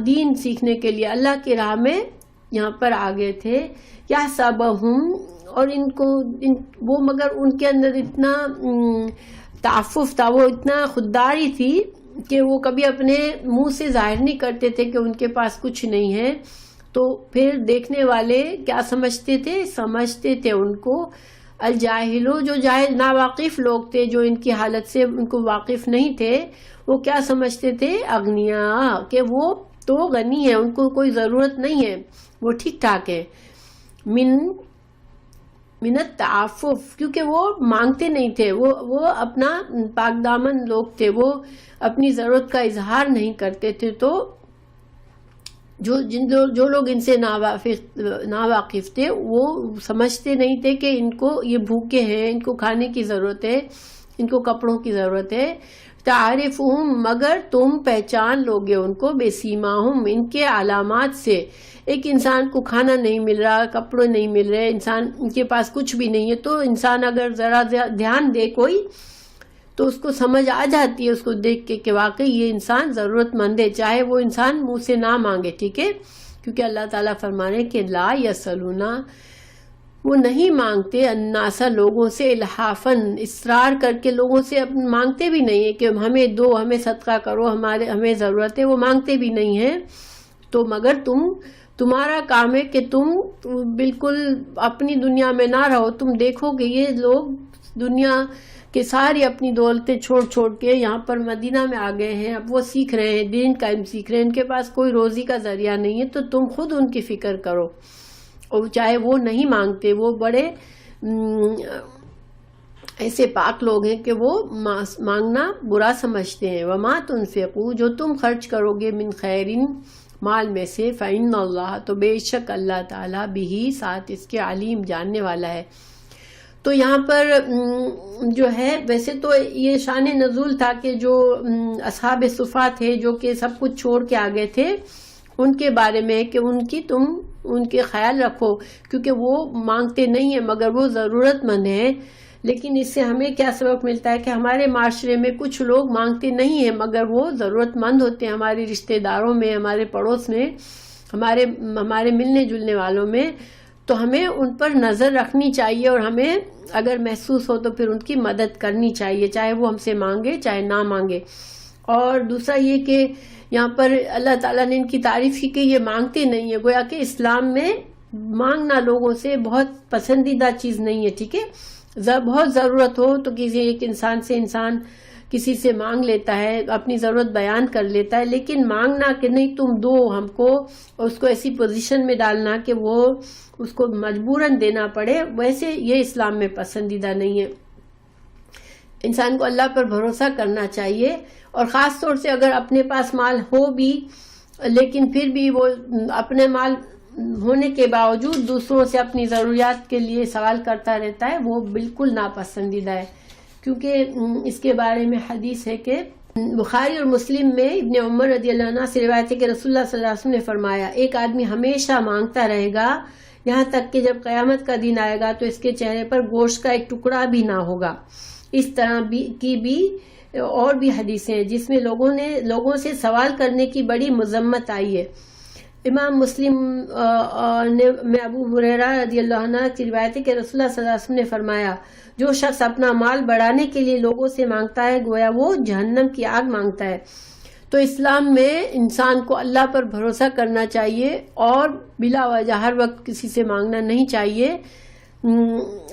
دین سیکھنے کے لیے اللہ کی راہ میں یہاں پر آ گئے تھے. یحسبہم، اور وہ مگر ان کے اندر اتنا تعفف تھا، وہ اتنا خودداری تھی کہ وہ کبھی اپنے منہ سے ظاہر نہیں کرتے تھے کہ ان کے پاس کچھ نہیں ہے. تو پھر دیکھنے والے کیا سمجھتے تھے ان کو الجاہلو، جو ناواقف لوگ تھے، جو ان کی حالت سے ان کو واقف نہیں تھے، وہ کیا سمجھتے تھے اغنیاء، کہ وہ تو غنی ہے، ان کو کوئی ضرورت نہیں ہے، وہ ٹھیک ٹھاک ہے. من التعفف، کیونکہ وہ مانگتے نہیں تھے، وہ اپنا پاک دامن لوگ تھے، وہ اپنی ضرورت کا اظہار نہیں کرتے تھے. تو جو لوگ ان سے ناواقف تھے وہ سمجھتے نہیں تھے کہ ان کو یہ بھوکے ہیں، ان کو کھانے کی ضرورت ہے، ان کو کپڑوں کی ضرورت ہے. تعرفہم، مگر تم پہچان لوگے ان کو، بسیماہم، ان کے علامات سے. ایک انسان کو کھانا نہیں مل رہا، کپڑے نہیں مل رہے، انسان کے پاس کچھ بھی نہیں ہے، تو انسان اگر ذرا دھیان دے کوئی تو اس کو سمجھ آ جاتی ہے، اس کو دیکھ کے کہ واقعی یہ انسان ضرورت مند ہے، چاہے وہ انسان منہ سے نہ مانگے، ٹھیک ہے. کیونکہ اللہ تعالیٰ فرمانے کہ لا یسلونا، وہ نہیں مانگتے، الناسا، لوگوں سے، الحافن، اصرار کر کے لوگوں سے مانگتے بھی نہیں ہے کہ ہمیں دو، ہمیں صدقہ کرو، ہمیں ضرورت ہے، وہ مانگتے بھی نہیں ہیں. تو مگر تمہارا کام ہے کہ تم بالکل اپنی دنیا میں نہ رہو. تم دیکھو کہ یہ لوگ دنیا کے ساری اپنی دولتیں چھوڑ کے یہاں پر مدینہ میں آ گئے ہیں، اب وہ سیکھ رہے ہیں، دین کا علم سیکھ رہے ہیں، ان کے پاس کوئی روزی کا ذریعہ نہیں ہے. تو تم خود ان کی فکر کرو. اور چاہے وہ نہیں مانگتے، وہ بڑے ایسے پاک لوگ ہیں کہ وہ مانگنا برا سمجھتے ہیں. وما تنفقوا، جو تم خرچ کرو گے، من خیرن، مال میں سے، فإن اللہ، تو بے شک اللہ تعالیٰ بھی، ساتھ اس کے علیم، جاننے والا ہے. تو یہاں پر جو ہے ویسے تو یہ شان نزول تھا کہ جو اصحاب صفا تھے جو کہ سب کچھ چھوڑ کے آ گئے تھے، ان کے بارے میں کہ تم ان کے خیال رکھو، کیونکہ وہ مانگتے نہیں ہیں مگر وہ ضرورت مند ہیں. لیکن اس سے ہمیں کیا سبق ملتا ہے کہ ہمارے معاشرے میں کچھ لوگ مانگتے نہیں ہیں مگر وہ ضرورت مند ہوتے ہیں، ہمارے رشتہ داروں میں، ہمارے پڑوس میں. ہمارے ملنے جلنے والوں میں، تو ہمیں ان پر نظر رکھنی چاہیے، اور ہمیں اگر محسوس ہو تو پھر ان کی مدد کرنی چاہیے، چاہے وہ ہم سے مانگے چاہے نہ مانگے۔ اور دوسرا یہ کہ یہاں پر اللہ تعالیٰ نے ان کی تعریف کی کہ یہ مانگتے نہیں ہیں، گویا کہ اسلام میں مانگنا لوگوں سے بہت پسندیدہ چیز نہیں ہے، ٹھیک ہے۔ بہت ضرورت ہو تو کسی ایک انسان کسی سے مانگ لیتا ہے، اپنی ضرورت بیان کر لیتا ہے، لیکن مانگنا کہ نہیں تم دو ہم کو، اور اس کو ایسی پوزیشن میں ڈالنا کہ وہ اس کو مجبوراً دینا پڑے، ویسے یہ اسلام میں پسندیدہ نہیں ہے۔ انسان کو اللہ پر بھروسہ کرنا چاہیے، اور خاص طور سے اگر اپنے پاس مال ہو بھی لیکن پھر بھی وہ اپنے مال ہونے کے باوجود دوسروں سے اپنی ضروریات کے لیے سوال کرتا رہتا ہے، وہ بالکل ناپسندیدہ ہے، کیونکہ اس کے بارے میں حدیث ہے کہ بخاری اور مسلم میں ابن عمر رضی اللہ عنہ سے روایت ہے کہ رسول اللہ صلی اللہ علیہ وسلم نے فرمایا، ایک آدمی ہمیشہ مانگتا رہے گا یہاں تک کہ جب قیامت کا دن آئے گا تو اس کے چہرے پر گوشت کا ایک ٹکڑا بھی نہ ہوگا۔ اس طرح کی بھی اور بھی حدیثیں ہیں جس میں لوگوں سے سوال کرنے کی بڑی مذمت آئی ہے۔ امام مسلم میں ابو ہریرہ رضی اللہ عنہ کی روایت ہے کہ رسول اللہ صلی اللہ علیہ وسلم نے فرمایا، جو شخص اپنا مال بڑھانے کے لیے لوگوں سے مانگتا ہے گویا وہ جہنم کی آگ مانگتا ہے۔ تو اسلام میں انسان کو اللہ پر بھروسہ کرنا چاہیے، اور بلا وجہ ہر وقت کسی سے مانگنا نہیں چاہیے۔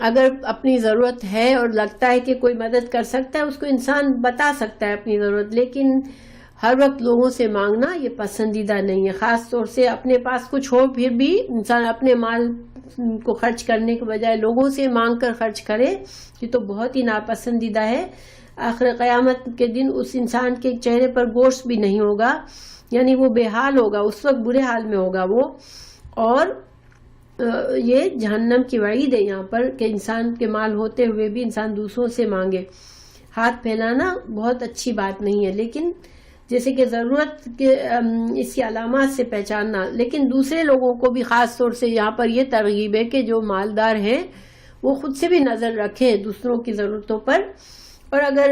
اگر اپنی ضرورت ہے اور لگتا ہے کہ کوئی مدد کر سکتا ہے، اس کو انسان بتا سکتا ہے اپنی ضرورت، لیکن ہر وقت لوگوں سے مانگنا یہ پسندیدہ نہیں ہے۔ خاص طور سے اپنے پاس کچھ ہو پھر بھی انسان اپنے مال کو خرچ کرنے کے بجائے لوگوں سے مانگ کر خرچ کرے، یہ تو بہت ہی ناپسندیدہ ہے۔ آخر قیامت کے دن اس انسان کے چہرے پر گوشت بھی نہیں ہوگا، یعنی وہ بے حال ہوگا، اس وقت برے حال میں ہوگا وہ۔ اور یہ جہنم کی وعید ہے یہاں پر کہ انسان کے مال ہوتے ہوئے بھی انسان دوسروں سے مانگے۔ ہاتھ پھیلانا بہت اچھی بات نہیں ہے، لیکن جیسے کہ ضرورت کے اس کی علامات سے پہچاننا، لیکن دوسرے لوگوں کو بھی خاص طور سے یہاں پر یہ ترغیب ہے کہ جو مالدار ہیں وہ خود سے بھی نظر رکھیں دوسروں کی ضرورتوں پر، اور اگر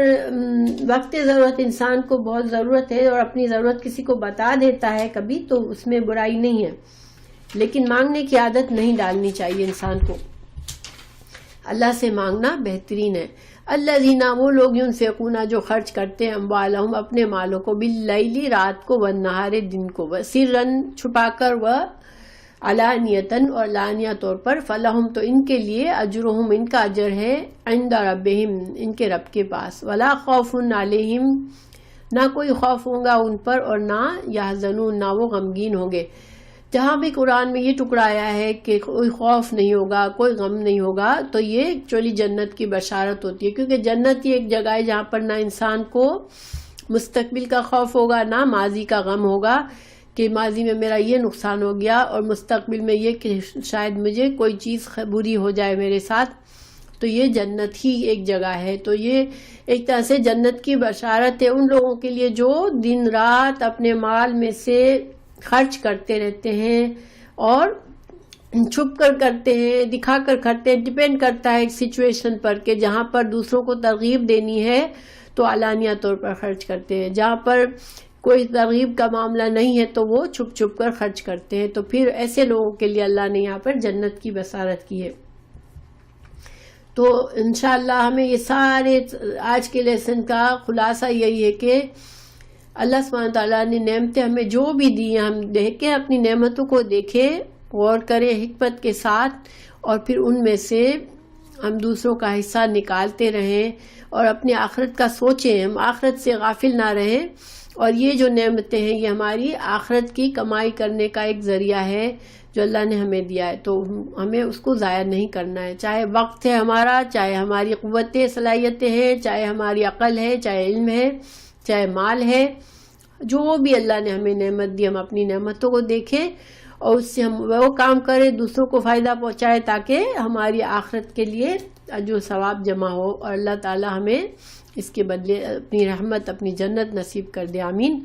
وقت ضرورت انسان کو بہت ضرورت ہے اور اپنی ضرورت کسی کو بتا دیتا ہے کبھی، تو اس میں برائی نہیں ہے، لیکن مانگنے کی عادت نہیں ڈالنی چاہیے انسان کو۔ اللہ سے مانگنا بہترین ہے۔ الذین، وہ لوگ ينفقون جو خرچ کرتے ہیں، اموالہم اپنے مالوں کو، باللیل رات کو، والنہار دن کو، سرًا چھپا کر، علانیتاً اور علانیہ طور پر، فلہم تو ان کے لیے، اجرہم ان کا اجر ہے، عند ربہم ان کے رب کے پاس، ولا خوف علیہم نہ کوئی خوف ہوگا ان پر، اور نہ یحزنون نہ وہ غمگین ہوں گے۔ جہاں بھی قرآن میں یہ ٹکڑا آیا ہے کہ کوئی خوف نہیں ہوگا، کوئی غم نہیں ہوگا، تو یہ ایکچولی جنت کی بشارت ہوتی ہے، کیونکہ جنت یہ ایک جگہ ہے جہاں پر نہ انسان کو مستقبل کا خوف ہوگا، نہ ماضی کا غم ہوگا کہ ماضی میں میرا یہ نقصان ہو گیا، اور مستقبل میں یہ کہ شاید مجھے کوئی چیز بری ہو جائے میرے ساتھ۔ تو یہ جنت ہی ایک جگہ ہے، تو یہ ایک طرح سے جنت کی بشارت ہے ان لوگوں کے لیے جو دن رات اپنے مال میں سے خرچ کرتے رہتے ہیں، اور چھپ کر کرتے ہیں، دکھا کر کرتے ہیں، ڈیپینڈ کرتا ہے ایک سچویشن پر کہ جہاں پر دوسروں کو ترغیب دینی ہے تو علانیہ طور پر خرچ کرتے ہیں، جہاں پر کوئی ترغیب کا معاملہ نہیں ہے تو وہ چھپ چھپ کر خرچ کرتے ہیں۔ تو پھر ایسے لوگوں کے لیے اللہ نے یہاں پر جنت کی بشارت کی ہے۔ تو انشاءاللہ ہمیں یہ سارے آج کے لیسن کا خلاصہ یہی ہے کہ اللہ سبحانہ تعالیٰ نے نعمتیں ہمیں جو بھی دی ہیں، ہم دیکھیں اپنی نعمتوں کو دیکھیں، غور کریں حکمت کے ساتھ، اور پھر ان میں سے ہم دوسروں کا حصہ نکالتے رہیں، اور اپنی آخرت کا سوچیں، ہم آخرت سے غافل نہ رہیں۔ اور یہ جو نعمتیں ہیں یہ ہماری آخرت کی کمائی کرنے کا ایک ذریعہ ہے جو اللہ نے ہمیں دیا ہے، تو ہمیں اس کو ضائع نہیں کرنا ہے، چاہے وقت ہے ہمارا، چاہے ہماری قوتیں صلاحیتیں ہیں، چاہے ہماری عقل ہے، چاہے علم ہے، چاہے مال ہے، جو بھی اللہ نے ہمیں نعمت دی، ہم اپنی نعمتوں کو دیکھیں اور اس سے ہم وہ کام کریں دوسروں کو فائدہ پہنچائے، تاکہ ہماری آخرت کے لیے اجر و ثواب جمع ہو، اور اللہ تعالی ہمیں اس کے بدلے اپنی رحمت، اپنی جنت نصیب کر دے، آمین۔